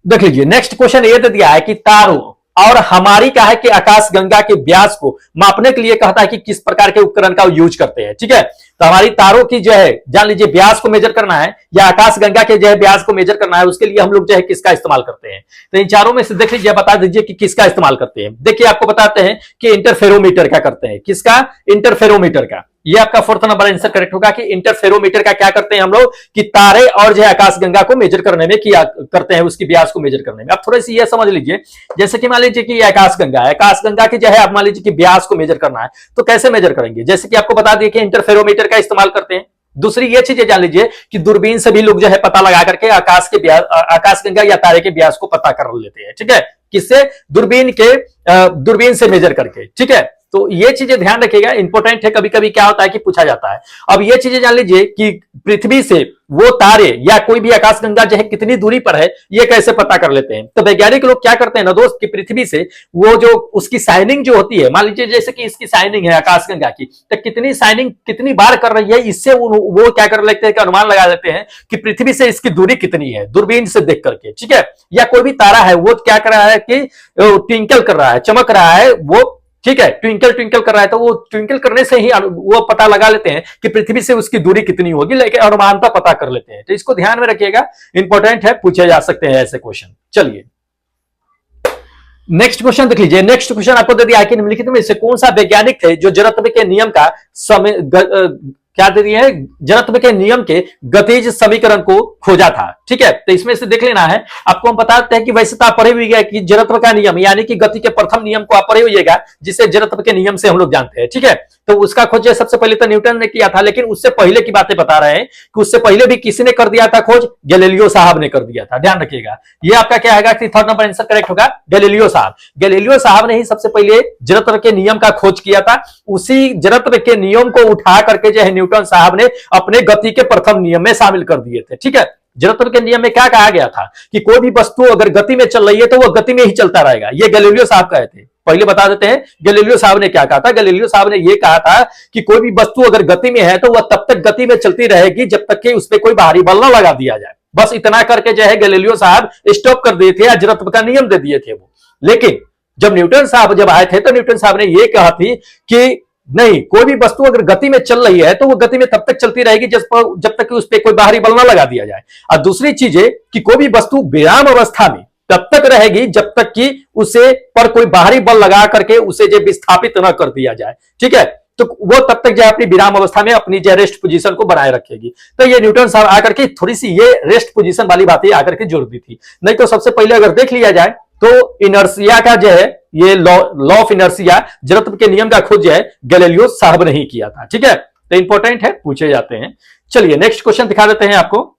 देख लीजिए, नेक्स्ट क्वेश्चन ये दे दिया है कि तारों और हमारी क्या है कि आकाश गंगा के व्यास को मापने के लिए कहता है कि किस प्रकार के उपकरण का यूज करते हैं। ठीक है, तो हमारी तारों की जो है जान लीजिए व्यास को मेजर करना है या आकाश गंगा के जो है व्यास को मेजर करना है, उसके लिए हम लोग जो है किसका इस्तेमाल करते हैं? तो इन चारों में से देख लीजिए, बता दीजिए कि किसका इस्तेमाल करते हैं। देखिए, आपको बताते हैं कि इंटरफेरोमीटर का करते हैं। किसका? इंटरफेरोमीटर का। ये आपका फोर्थ नंबर आंसर करेक्ट होगा कि इंटरफेरोमीटर का क्या करते हैं हम लोग कि तारे और जो है आकाश गंगा को मेजर करने में किया करते हैं, उसकी व्यास को मेजर करने में। अब थोड़ी सी ये समझ लीजिए, जैसे कि मान लीजिए कि आकाश गंगा है, आकाश गंगा की जो है आप मान लीजिए कि व्यास को मेजर करना है, तो कैसे मेजर करेंगे? जैसे कि आपको बता दिए कि इंटरफेरोमीटर का इस्तेमाल करते हैं। दूसरी ये चीजें जान लीजिए कि दूरबीन से भी लोग जो है पता लगा करके आकाश गंगा या तारे के व्यास को पता कर लेते हैं। ठीक है, किससे? दूरबीन से मेजर करके। ठीक है, तो ये चीजें ध्यान रखिएगा, इंपॉर्टेंट है। कभी कभी क्या होता है कि पूछा जाता है। अब ये चीजें जान लीजिए कि पृथ्वी से वो तारे या कोई भी आकाशगंगा जो है कितनी दूरी पर है, ये कैसे पता कर लेते हैं? तो वैज्ञानिक लोग क्या करते हैं ना दोस्त कि पृथ्वी से वो जो उसकी शाइनिंग जो होती है, मान लीजिए जैसे कि इसकी शाइनिंग है आकाशगंगा की, तो कितनी शाइनिंग कितनी बार कर रही है, इससे वो क्या कर लेते हैं कि अनुमान लगा लेते हैं कि पृथ्वी से इसकी दूरी कितनी है, दूरबीन से देख करके। ठीक है, या कोई भी तारा है वो क्या कर रहा है कि ट्विंकल कर रहा है, चमक रहा है वो। ठीक है, ट्विंकल ट्विंकल कर रहा है, तो वो ट्विंकल करने से ही वो पता लगा लेते हैं कि पृथ्वी से उसकी दूरी कितनी होगी, लेकिन अनुमानता पता कर लेते हैं। तो इसको ध्यान में रखिएगा, इंपॉर्टेंट है, पूछे जा सकते हैं ऐसे क्वेश्चन। चलिए नेक्स्ट क्वेश्चन देख लीजिए। नेक्स्ट क्वेश्चन आपको दे दिया है कि निम्नलिखित में से कौन सा वैज्ञानिक थे जो जड़त्व के नियम का समय क्या दे दिया है? जड़त्व के नियम के गतिज समीकरण को खोजा था। ठीक है, तो इसमें से देख लेना है। आपको हम बताते हैं कि वैसे तो आप पढ़े हुए कि जड़त्व का नियम यानी कि गति के प्रथम नियम को आप पढ़े हुएगा, जिसे जड़त्व के नियम से हम लोग जानते हैं। ठीक है, तो उसका खोज सबसे पहले तो न्यूटन ने किया था, लेकिन उससे पहले की बातें बता रहे हैं कि उससे पहले भी किसी ने कर दिया था खोज? गैलीलियो साहब ने कर दिया था। ध्यान रखिएगा, ये आपका क्या है कि थर्ड नंबर आंसर करेक्ट होगा, गैलीलियो साहब। गैलीलियो साहब ने ही सबसे पहले जड़त्व के नियम का खोज किया था। उसी जड़त्व के नियम को उठा करके जो है न्यूटन साहब ने अपने गति के प्रथम नियम में शामिल कर दिए थे। ठीक है, जड़त्व के नियम में क्या कहा गया था कि कोई भी वस्तु अगर गति में चल रही है तो वह गति में ही चलता रहेगा। ये गैलीलियो साहब कहे थे। पहले बता देते हैं गैलीलियो साहब ने क्या कहा था। गैलीलियो साहब ने यह कहा था कि कोई भी वस्तु अगर गति में है तो वह तब तक गति में चलती रहेगी जब तक कि उस पर कोई बाहरी बल ना लगा दिया जाए। बस इतना करके जो है गैलीलियो साहब स्टॉप कर दिए थे या जड़त्व का नियम दे दिए थे वो। लेकिन जब न्यूटन साहब जब आए थे तो न्यूटन साहब ने यह कहा थी कि नहीं, कोई भी वस्तु अगर गति में चल रही है तो वो गति में तब तक चलती रहेगी जब तक कि उस पर कोई बाहरी बल ना लगा दिया जाए। और दूसरी चीज है कि कोई भी वस्तु विराम अवस्था में तब तक रहेगी जब तक कि उसे पर कोई बाहरी बल लगा करके उसे जो विस्थापित न कर दिया जाए। ठीक है, तो वो तब तक जो अपनी विराम अवस्था में अपनी जो रेस्ट पोजीशन को बनाए रखेगी। तो ये न्यूटन साहब आकर के थोड़ी सी ये रेस्ट पोजीशन वाली बातें आकर के जोड़ दी थी। नहीं तो सबसे पहले अगर देख लिया जाए तो इनर्सिया का जो है ये लॉ ऑफ इनर्सिया, जड़त्व के नियम का खोज जो है गैलीलियो साहब ने ही किया था। ठीक है, तो इंपॉर्टेंट है, पूछे जाते हैं। चलिए नेक्स्ट क्वेश्चन दिखा देते हैं आपको।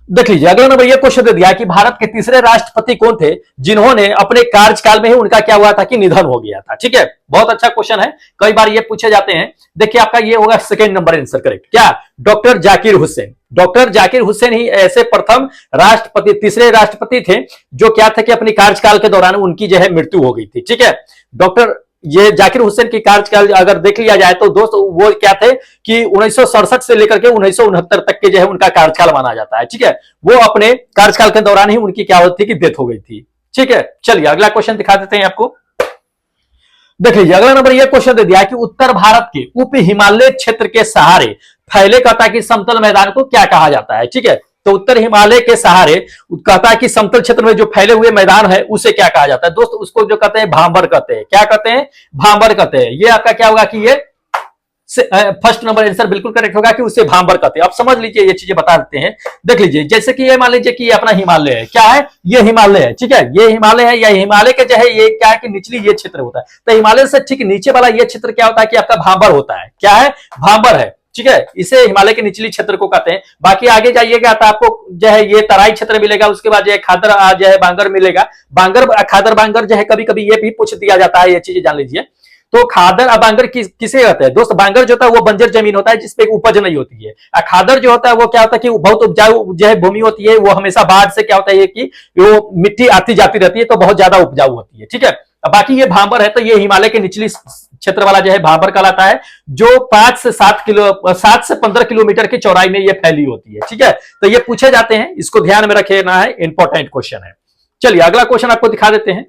देख लीजिए, अगला नंबर ये क्वेश्चन दे दिया कि भारत के तीसरे राष्ट्रपति कौन थे जिन्होंने अपने कार्यकाल में ही उनका क्या हुआ था कि निधन हो गया था। ठीक है, बहुत अच्छा क्वेश्चन है, कई बार ये पूछे जाते हैं। देखिए आपका ये होगा सेकंड नंबर आंसर करेक्ट। क्या? डॉक्टर जाकिर हुसैन। डॉक्टर जाकिर हुसैन ही ऐसे प्रथम राष्ट्रपति, तीसरे राष्ट्रपति थे जो क्या था कि अपनी कार्यकाल के दौरान उनकी जो है मृत्यु हो गई थी। ठीक है, डॉक्टर ये जाकिर हुसैन की कार्यकाल अगर देख लिया जाए तो दोस्त वो क्या थे कि 1967 से लेकर के 1969 तक के जो है उनका कार्यकाल माना जाता है। ठीक है, वो अपने कार्यकाल के दौरान ही उनकी क्या होती थी कि डेथ हो गई थी। ठीक है, चलिए अगला क्वेश्चन दिखा देते हैं आपको। देख लीजिए अगला नंबर ये क्वेश्चन दे दिया है कि उत्तर भारत के उप हिमालय क्षेत्र के सहारे फैले कहता है कि समतल मैदान को क्या कहा जाता है। ठीक है, तो उत्तर हिमालय के सहारे कहता है कि समतल क्षेत्र में जो फैले हुए मैदान है उसे क्या कहा जाता है दोस्त, उसको जो कहते हैं भांबर कहते हैं। क्या कहते हैं? भांबर कहते हैं। ये आपका क्या होगा कि ये फर्स्ट नंबर आंसर बिल्कुल करेक्ट होगा कि उसे भांबर कहते हैं। अब समझ लीजिए, ये चीजें बता देते हैं। देख लीजिए, जैसे कि ये मान लीजिए कि ये अपना हिमालय है। क्या है? ये हिमालय है। ठीक है, ये हिमालय है, या हिमालय के जो है ये क्या है कि निचली ये क्षेत्र होता है। तो हिमालय से ठीक नीचे वाला ये क्षेत्र क्या होता है कि आपका भांबर होता है। क्या है? भांबर है। ठीक है, इसे हिमालय के निचली क्षेत्र को कहते हैं। बाकी आगे जाइएगा तो आपको जो है ये तराई क्षेत्र मिलेगा, उसके बाद जो है खादर जो है बांगर मिलेगा। बांगर खादर बांगर जो है कभी कभी ये भी पूछ दिया जाता है, ये चीजें जान लीजिए। तो खादर और बांगर किसे कहते हैं दोस्त? बांगर जो होता है वो बंजर जमीन होता है जिसपे उपज नहीं होती है। और खादर जो होता है वो क्या होता है कि बहुत उपजाऊ जो है भूमि होती है, वो हमेशा बाढ़ से क्या होता है कि वो मिट्टी आती जाती रहती है तो बहुत ज्यादा उपजाऊ होती है। ठीक है, बाकी ये भांबर है तो ये हिमालय के निचली क्षेत्र वाला जो है भांबर कहलाता है, जो 5 से 7 से 15 किलोमीटर की चौड़ाई में ये फैली होती है। ठीक है, तो ये पूछे जाते हैं, इसको ध्यान में रखना है, इंपॉर्टेंट क्वेश्चन है। चलिए अगला क्वेश्चन आपको दिखा देते हैं।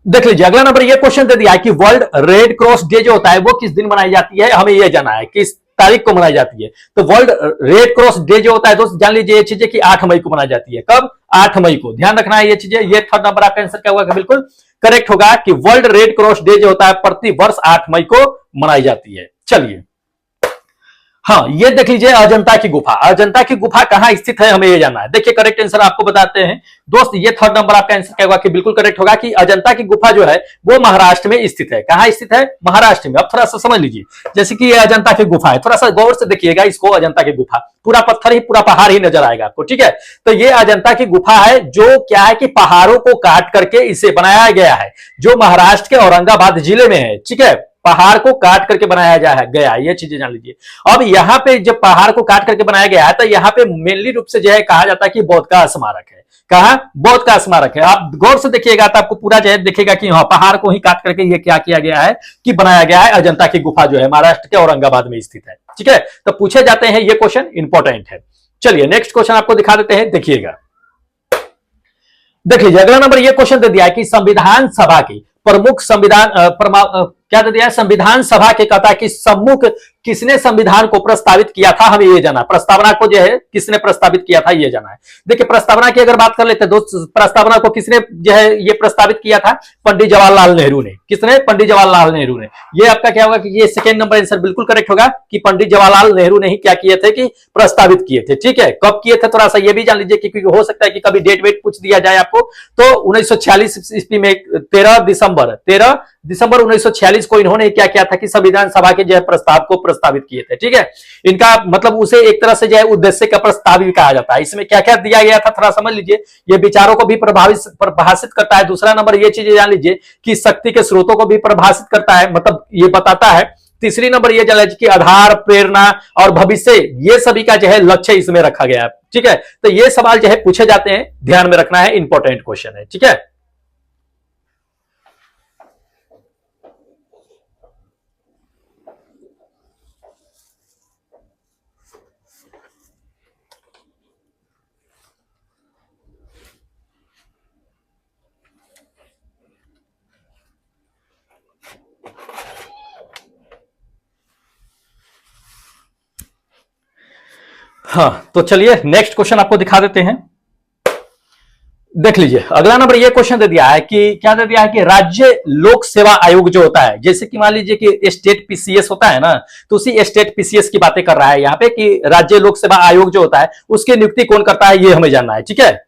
देख लीजिए अगला नंबर ये क्वेश्चन दे दिया है कि वर्ल्ड रेड क्रॉस डे जो होता है वो किस दिन मनाई जाती है। हमें यह जानना है किस तारीख को मनाई जाती है। तो वर्ल्ड रेड क्रॉस डे जो होता है दोस्त जान लीजिए ये चीजें कि 8 मई को मनाई जाती है। कब? 8 मई को। ध्यान रखना है ये चीजें। ये थर्ड नंबर आपका आंसर क्या होगा? बिल्कुल करेक्ट होगा कि वर्ल्ड रेड क्रॉस डे जो होता है प्रति वर्ष 8 मई को मनाई जाती है। चलिए हाँ, ये देख लीजिए अजंता की गुफा। अजंता की गुफा कहां स्थित है हमें ये जानना है। देखिए करेक्ट आंसर आपको बताते हैं दोस्त, ये थर्ड नंबर आपका आंसर क्या होगा कि बिल्कुल करेक्ट होगा कि अजंता की गुफा जो है वो महाराष्ट्र में स्थित है। कहां स्थित है? महाराष्ट्र में। अब थोड़ा सा समझ लीजिए, जैसे कि ये अजंता की गुफा है, थोड़ा सा गौर से देखिएगा इसको। अजंता की गुफा पूरा पत्थर ही, पूरा पहाड़ ही नजर आएगा आपको। ठीक है, तो ये अजंता की गुफा है जो क्या है कि पहाड़ों को काट करके इसे बनाया गया है, जो महाराष्ट्र के औरंगाबाद जिले में है। ठीक है, पहाड़ को काट करके बनाया गया, ये चीजें जान लीजिए। अब यहाँ पे जब पहाड़ को काट करके बनाया गया है तो यहाँ पे मेनली रूप से जो है कहा जाता है कि बौद्ध का स्मारक है। कहा? बौद्ध का स्मारक है। आप गौर से देखिएगा तो आपको पूरा जो है दिखेगा कि हाँ पहाड़ को ही काट करके ये क्या किया गया है कि बनाया गया है। अजंता की गुफा जो है महाराष्ट्र के औरंगाबाद में स्थित है। ठीक है, तो पूछे जाते हैं, ये क्वेश्चन इंपॉर्टेंट है। चलिए नेक्स्ट क्वेश्चन आपको दिखा देते हैं, देखिएगा। देख लीजिए अगला नंबर ये क्वेश्चन दे दिया है कि संविधान सभा की प्रमुख क्या दे दिया है? संविधान सभा के कहता है कि सम्मुख किसने संविधान को प्रस्तावित किया था। हमें ये जाना, प्रस्तावना को जो है किसने प्रस्तावित किया था ये जाना है। देखिए प्रस्तावना की अगर बात कर लेते हैं दोस्त, प्रस्तावना को किसने जो है ये प्रस्तावित किया था? पंडित जवाहरलाल नेहरू ने। किसने? पंडित जवाहरलाल नेहरू ने। ये आपका क्या होगा कि ये सेकेंड नंबर आंसर बिल्कुल करेक्ट होगा कि पंडित जवाहरलाल नेहरू ने ही क्या किए थे कि प्रस्तावित किए थे। ठीक है, कब किए थे थोड़ा सा ये भी जान लीजिए, क्योंकि हो सकता है कि कभी डेट वेट पूछ दिया जाए आपको। तो 1946 ईस्वी में 13 दिसंबर 1946 को इन्होंने क्या किया था कि संविधान सभा के जो है प्रस्ताव को प्रस्तावित किए थे। ठीक है, इनका मतलब उसे एक तरह से जो है उद्देश्य का प्रस्ताव भी कहा जाता है। इसमें क्या क्या दिया गया था थोड़ा समझ लीजिए। ये विचारों को भी परिभाषित करता है। दूसरा नंबर ये चीजें जान लीजिए कि शक्ति के स्रोतों को भी परिभाषित करता है, मतलब ये बताता है। तीसरी नंबर ये जान लीजिए कि आधार, प्रेरणा और भविष्य, ये सभी का जो है लक्ष्य इसमें रखा गया है। ठीक है, तो ये सवाल जो है पूछे जाते हैं, ध्यान में रखना है, इंपॉर्टेंट क्वेश्चन है। ठीक है, हाँ तो चलिए नेक्स्ट क्वेश्चन आपको दिखा देते हैं। देख लीजिए अगला नंबर ये क्वेश्चन दे दिया है कि क्या दे दिया है कि राज्य लोक सेवा आयोग जो होता है, जैसे कि मान लीजिए कि स्टेट पीसीएस होता है ना, तो उसी स्टेट पीसीएस की बातें कर रहा है यहाँ पे कि राज्य लोक सेवा आयोग जो होता है उसकी नियुक्ति कौन करता है, ये हमें जानना है। ठीक है,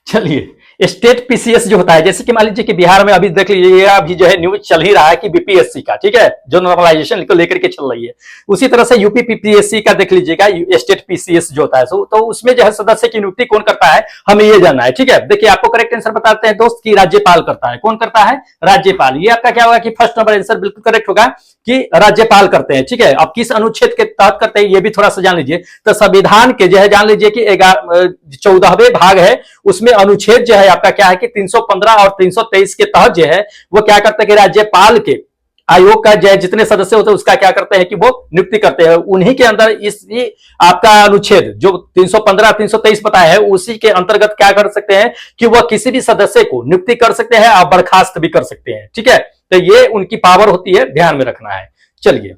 चलिए स्टेट पीसीएस जो होता है, जैसे कि मान लीजिए कि बिहार में अभी देख लीजिए अभी जो है न्यूज चल ही रहा है कि बीपीएससी का, ठीक है, जो नॉर्मलाइजेशन को लेकर के चल रही है, उसी तरह से यूपी पीपीएससी का देख लीजिएगा स्टेट पीसीएस जो होता है। तो उसमें जो है सदस्य की नियुक्ति कौन करता है, हमें ये जानना है। ठीक है, देखिए आपको करेक्ट आंसर बताते हैं दोस्त कि राज्यपाल करता है। कौन करता है? राज्यपाल। ये आपका क्या होगा कि फर्स्ट नंबर आंसर बिल्कुल करेक्ट होगा कि राज्यपाल करते हैं। ठीक है, अब किस अनुच्छेद के तहत करते हैं ये भी थोड़ा सा जान लीजिए। तो संविधान के जो है जान लीजिए कि 14वें भाग है, उसमें अनुच्छेद जो है आपका क्या है कि 315 और 323 के तहत जो है वो क्या करते हैं कि राज्यपाल के आयोग का जो जितने सदस्य होते हैं उसका क्या करते हैं कि वो नियुक्ति करते हैं। उन्हीं के अंदर इसी आपका अनुच्छेद जो 315 323 बताया है उसी के अंतर्गत क्या कर सकते हैं कि वह किसी भी सदस्य को नियुक्ति कर सकते हैं और बर्खास्त भी कर सकते हैं। ठीक है, तो ये उनकी पावर होती है, ध्यान में रखना है। चलिए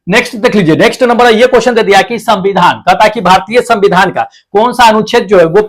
नेक्स्ट देख लीजिए, नेक्स्ट नंबर ये क्वेश्चन दे दिया कि संविधान कहता है कि भारतीय संविधान का कौन सा अनुच्छेद जो है वो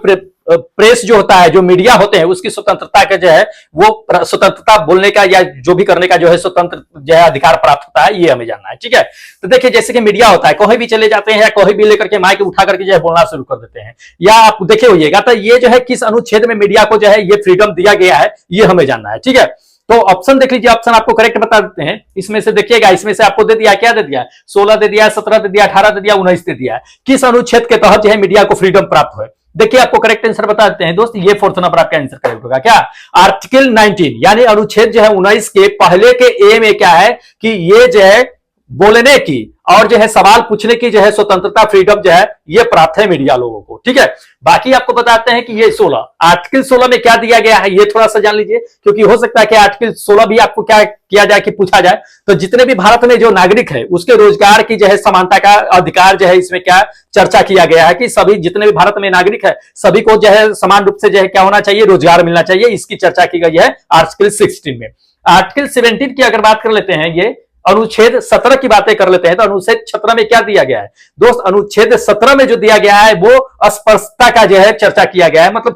प्रेस जो होता है, जो मीडिया होते हैं उसकी स्वतंत्रता का जो है वो स्वतंत्रता बोलने का या जो भी करने का जो है स्वतंत्र जो है अधिकार प्राप्त होता है, ये हमें जानना है। ठीक है, तो देखिए जैसे कि मीडिया होता है, कहीं भी चले जाते हैं या कहीं भी लेकर के माइक उठा करके जो है बोलना शुरू कर देते हैं, या आप देखे होइएगा तो ये जो है किस अनुच्छेद में मीडिया को जो है ये फ्रीडम दिया गया है, ये हमें जानना है। ठीक है, तो ऑप्शन देख लीजिए, ऑप्शन आपको करेक्ट बता देते हैं। इसमें से देखिएगा, इसमें से आपको दे दिया, क्या दे दिया, 16 दे दिया, 17 दे दिया, 18 दे दिया, 19 दे दिया। किस अनुच्छेद के तहत जो है मीडिया को फ्रीडम प्राप्त हुए? देखिए आपको करेक्ट आंसर बता देते हैं दोस्त, ये फोर्थ नंबर आपका आंसर करेक्ट होगा। क्या? आर्टिकल 19 यानी अनुच्छेद जो है 19 के पहले के ए में क्या है कि ये जो है बोलने की और जो है सवाल पूछने की जो है स्वतंत्रता, फ्रीडम जो है ये प्राप्त है मीडिया लोगों को। ठीक है, बाकी आपको बताते हैं कि ये 16 आर्टिकल 16 में क्या दिया गया है ये थोड़ा सा जान लीजिए, क्योंकि हो सकता है कि आर्टिकल 16 भी आपको क्या किया जाए कि पूछा जाए। तो जितने भी भारत में जो नागरिक है उसके रोजगार की जो है समानता का अधिकार जो है इसमें क्या चर्चा किया गया है कि सभी जितने भी भारत में नागरिक है सभी को जो है समान रूप से जो है क्या होना चाहिए, रोजगार मिलना चाहिए, इसकी चर्चा की गई है आर्टिकल 16 में। आर्टिकल 17 की अगर बात कर लेते हैं, ये अनुच्छेद 17 की बातें कर लेते हैं, तो अनुच्छेद 17 में क्या दिया गया है दोस्त? अनुच्छेद 17 में जो दिया गया है वो अस्पृश्यता का जो है चर्चा किया गया है, मतलब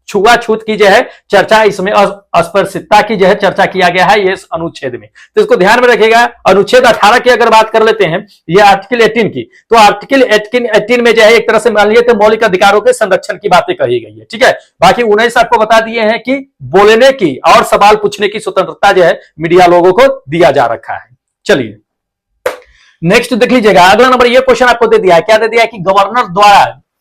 छुआछूत की जो है चर्चा, इसमें अस्पृश्यता की जो है चर्चा किया गया है ये अनुच्छेद में। तो इसको ध्यान में रखिएगा। अनुच्छेद 18 की अगर बात कर लेते हैं, ये आर्टिकल 18 की, तो आर्टिकल 18 में जो है एक तरह से मान लीजिए तो मौलिक अधिकारों के संरक्षण की बातें कही गई है। ठीक है, बाकी 19 आपको बता दिए हैं कि बोलने की और सवाल पूछने की स्वतंत्रता जो है मीडिया लोगों को दिया जा रखा है। चलिए नेक्स्ट देख लीजिएगा, अगला नंबर ये क्वेश्चन आपको दे दिया है, क्या दे दिया है कि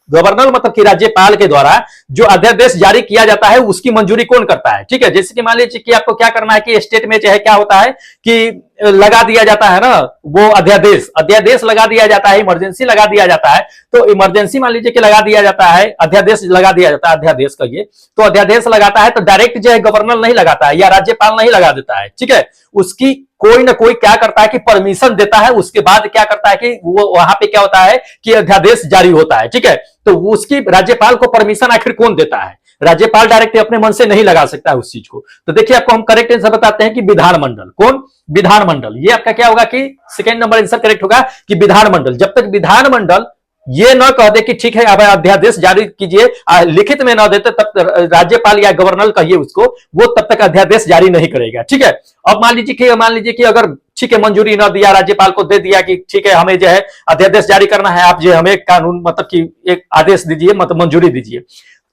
गवर्नर मतलब कि राज्यपाल के द्वारा जो अध्यादेश जारी किया जाता है उसकी मंजूरी कौन करता है? ठीक है, जैसे कि मान लीजिए कि आपको क्या करना है कि स्टेट में जो है क्या होता है कि लगा दिया जाता है ना, वो अध्यादेश लगा दिया जाता है, इमरजेंसी लगा दिया जाता है। तो इमरजेंसी मान लीजिए कि लगा दिया जाता है, अध्यादेश लगा दिया जाता है, अध्यादेश कहिए, तो अध्यादेश लगाता है तो डायरेक्ट जो है गवर्नर नहीं लगाता है या राज्यपाल नहीं लगा देता है। ठीक है, उसकी कोई ना कोई क्या करता है कि परमिशन देता है, उसके बाद क्या करता है कि वो वहां पे क्या होता है कि अध्यादेश जारी होता है। ठीक है, तो उसकी राज्यपाल को परमिशन आखिर कौन देता है? राज्यपाल डायरेक्ट अपने मन से नहीं लगा सकता है उस चीज को। तो देखिए आपको हम करेक्ट आंसर बताते हैं कि विधानमंडल। कौन? विधानमंडल। ये आपका क्या होगा कि सेकंड नंबर आंसर करेक्ट होगा कि विधानमंडल। जब तक विधानमंडल ये न कह दे कि ठीक है अब अध्यादेश जारी कीजिए, लिखित में न देते तब राज्यपाल या गवर्नर कहिए उसको, वो तब तक अध्यादेश जारी नहीं करेगा। ठीक है, अब मान लीजिए कि अगर ठीक है मंजूरी न दिया, राज्यपाल को दे दिया कि ठीक है हमें जो है अध्यादेश जारी करना है, आप जो हमें कानून मतलब कि एक आदेश दीजिए, मतलब मंजूरी दीजिए,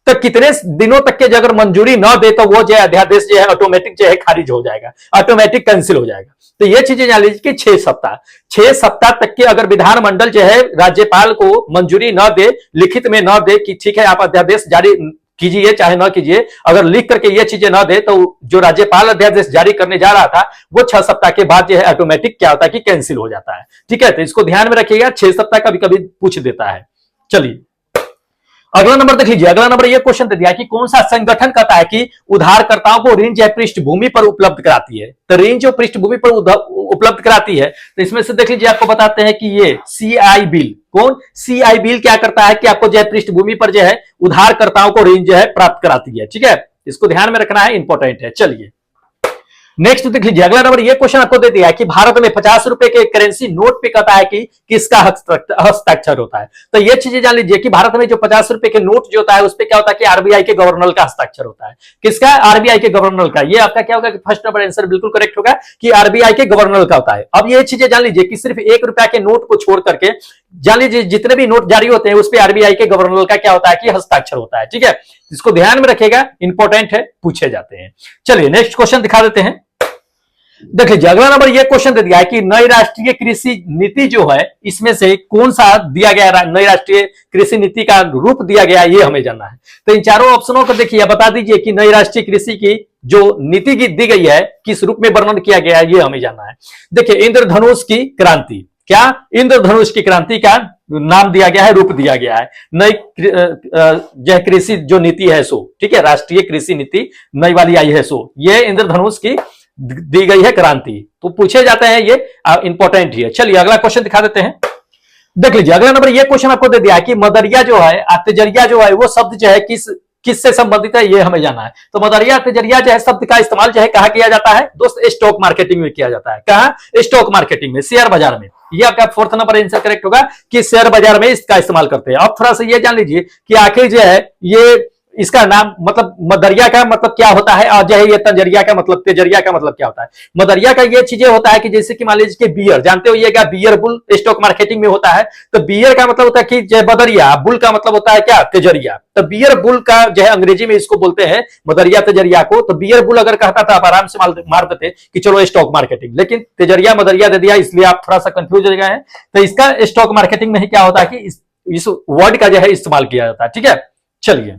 तो कितने दिनों तक के अगर मंजूरी न दे तो वो जो है अध्यादेश जो है ऑटोमेटिक जो है खारिज हो जाएगा, ऑटोमेटिक कैंसिल हो जाएगा। तो ये चीजें जान लीजिए कि 6 सप्ताह तक के अगर विधानमंडल जो है राज्यपाल को मंजूरी न दे, लिखित में न दे कि ठीक है आप अध्यादेश जारी कीजिए चाहे न कीजिए, अगर लिख करके ये चीजें न दे तो जो राज्यपाल अध्यादेश जारी करने जा रहा था वो 6 सप्ताह के बाद जो है ऑटोमेटिक क्या होता है कि कैंसिल हो जाता है। ठीक है, तो इसको ध्यान में रखिएगा, 6 सप्ताह कभी कभी पूछ देता है। चलिए अगला नंबर देख लीजिए, अगला नंबर ये क्वेश्चन दे दिया कि कौन सा संगठन कहता है कि उधारकर्ताओं को ऋण जो पृष्ठभूमि पर उपलब्ध कराती है? तो ऋण जो पृष्ठभूमि पर उपलब्ध कराती है, तो इसमें से देख लीजिए आपको बताते हैं कि ये सीआई बिल। कौन? सीआई बिल क्या करता है कि आपको जो है पृष्ठभूमि पर जो है उधारकर्ताओं को ऋण जो है प्राप्त कराती है। ठीक है, इसको ध्यान में रखना है, इंपॉर्टेंट है। चलिए नेक्स्ट देख लीजिए, अगला नंबर ये क्वेश्चन आपको दे दिया है कि भारत में 50 रुपए के करेंसी नोट पे कहता है कि किसका हस्ताक्षर होता है? तो ये चीजें जान लीजिए कि भारत में जो 50 रुपए के नोट जो होता है उस पे क्या होता है कि आरबीआई के गवर्नर का हस्ताक्षर होता है। किसका? आरबीआई के गवर्नर का। ये आपका क्या होगा कि फर्स्ट नंबर आंसर बिल्कुल करेक्ट होगा कि आरबीआई के गवर्नर का होता है। अब ये चीजें जान लीजिए कि सिर्फ 1 रुपया के नोट को छोड़ करके जान लीजिए जितने भी नोट जारी होते हैं उस पर आरबीआई के गवर्नर का क्या होता है कि हस्ताक्षर होता है। ठीक है, इसको ध्यान में रखिएगा, इंपॉर्टेंट है, पूछे जाते हैं। चलिए नेक्स्ट क्वेश्चन दिखा देते हैं। देख लीजिए अगला नंबर ये क्वेश्चन दे दिया है कि नई राष्ट्रीय कृषि नीति जो है इसमें से कौन सा दिया गया, नई राष्ट्रीय कृषि नीति का रूप दिया गया, ये हमें जानना है। तो इन चारों ऑप्शनों को देखिए, बता दीजिए कि नई राष्ट्रीय कृषि की जो नीति दी गई है किस रूप में वर्णन किया गया है, ये हमें जानना है। देखिए इंद्रधनुष की क्रांति, क्या इंद्रधनुष की क्रांति का नाम दिया गया है, रूप दिया गया है। नई जो कृषि जो नीति है सो, ठीक है, राष्ट्रीय कृषि नीति नई वाली आई है सो, ये इंद्रधनुष की दी गई है क्रांति। तो पूछे जाते हैं, ये इंपॉर्टेंट ही है। चलिए अगला क्वेश्चन दिखा देते हैं। देख लीजिए अगला नंबर, ये क्वेश्चन आपको दे दिया है कि मदरिया जो है, तेजरिया जो है, वो शब्द जो है किससे संबंधित है, ये हमें जाना है। तो मदरिया तेजरिया जो है शब्द का इस्तेमाल जो है कहां किया जाता है दोस्त? स्टॉक मार्केटिंग में किया जाता है। कहां? स्टॉक मार्केटिंग में, शेयर बाजार में। ये आपका फोर्थ नंबर आंसर करेक्ट होगा कि शेयर बाजार में इसका इस्तेमाल करते हैं। अब थोड़ा सा ये जान लीजिए कि आखिर जो है ये इसका नाम मतलब मदरिया का मतलब क्या होता है, और जो है ये तंजरिया का मतलब, तेजरिया का मतलब क्या होता है। मदरिया का ये चीजें होता है कि जैसे कि मान लीजिए कि बियर, जानते हो ये क्या बियर बुल स्टॉक मार्केटिंग में होता है। तो बियर का मतलब होता है कि जय बदरिया, बुल का मतलब होता है क्या? तेजरिया। तो बियर बुल का जो है अंग्रेजी में इसको बोलते हैं मदरिया तेजरिया को। तो बियर बुल अगर कहता था आप आराम से मार देते कि चलो स्टॉक मार्केटिंग, लेकिन तेजरिया मदरिया दे दिया, इसलिए आप थोड़ा सा कंफ्यूज हो गए हैं। तो इसका स्टॉक मार्केटिंग में ही क्या होता है कि इस वर्ड का जो है इस्तेमाल किया जाता है। ठीक है, चलिए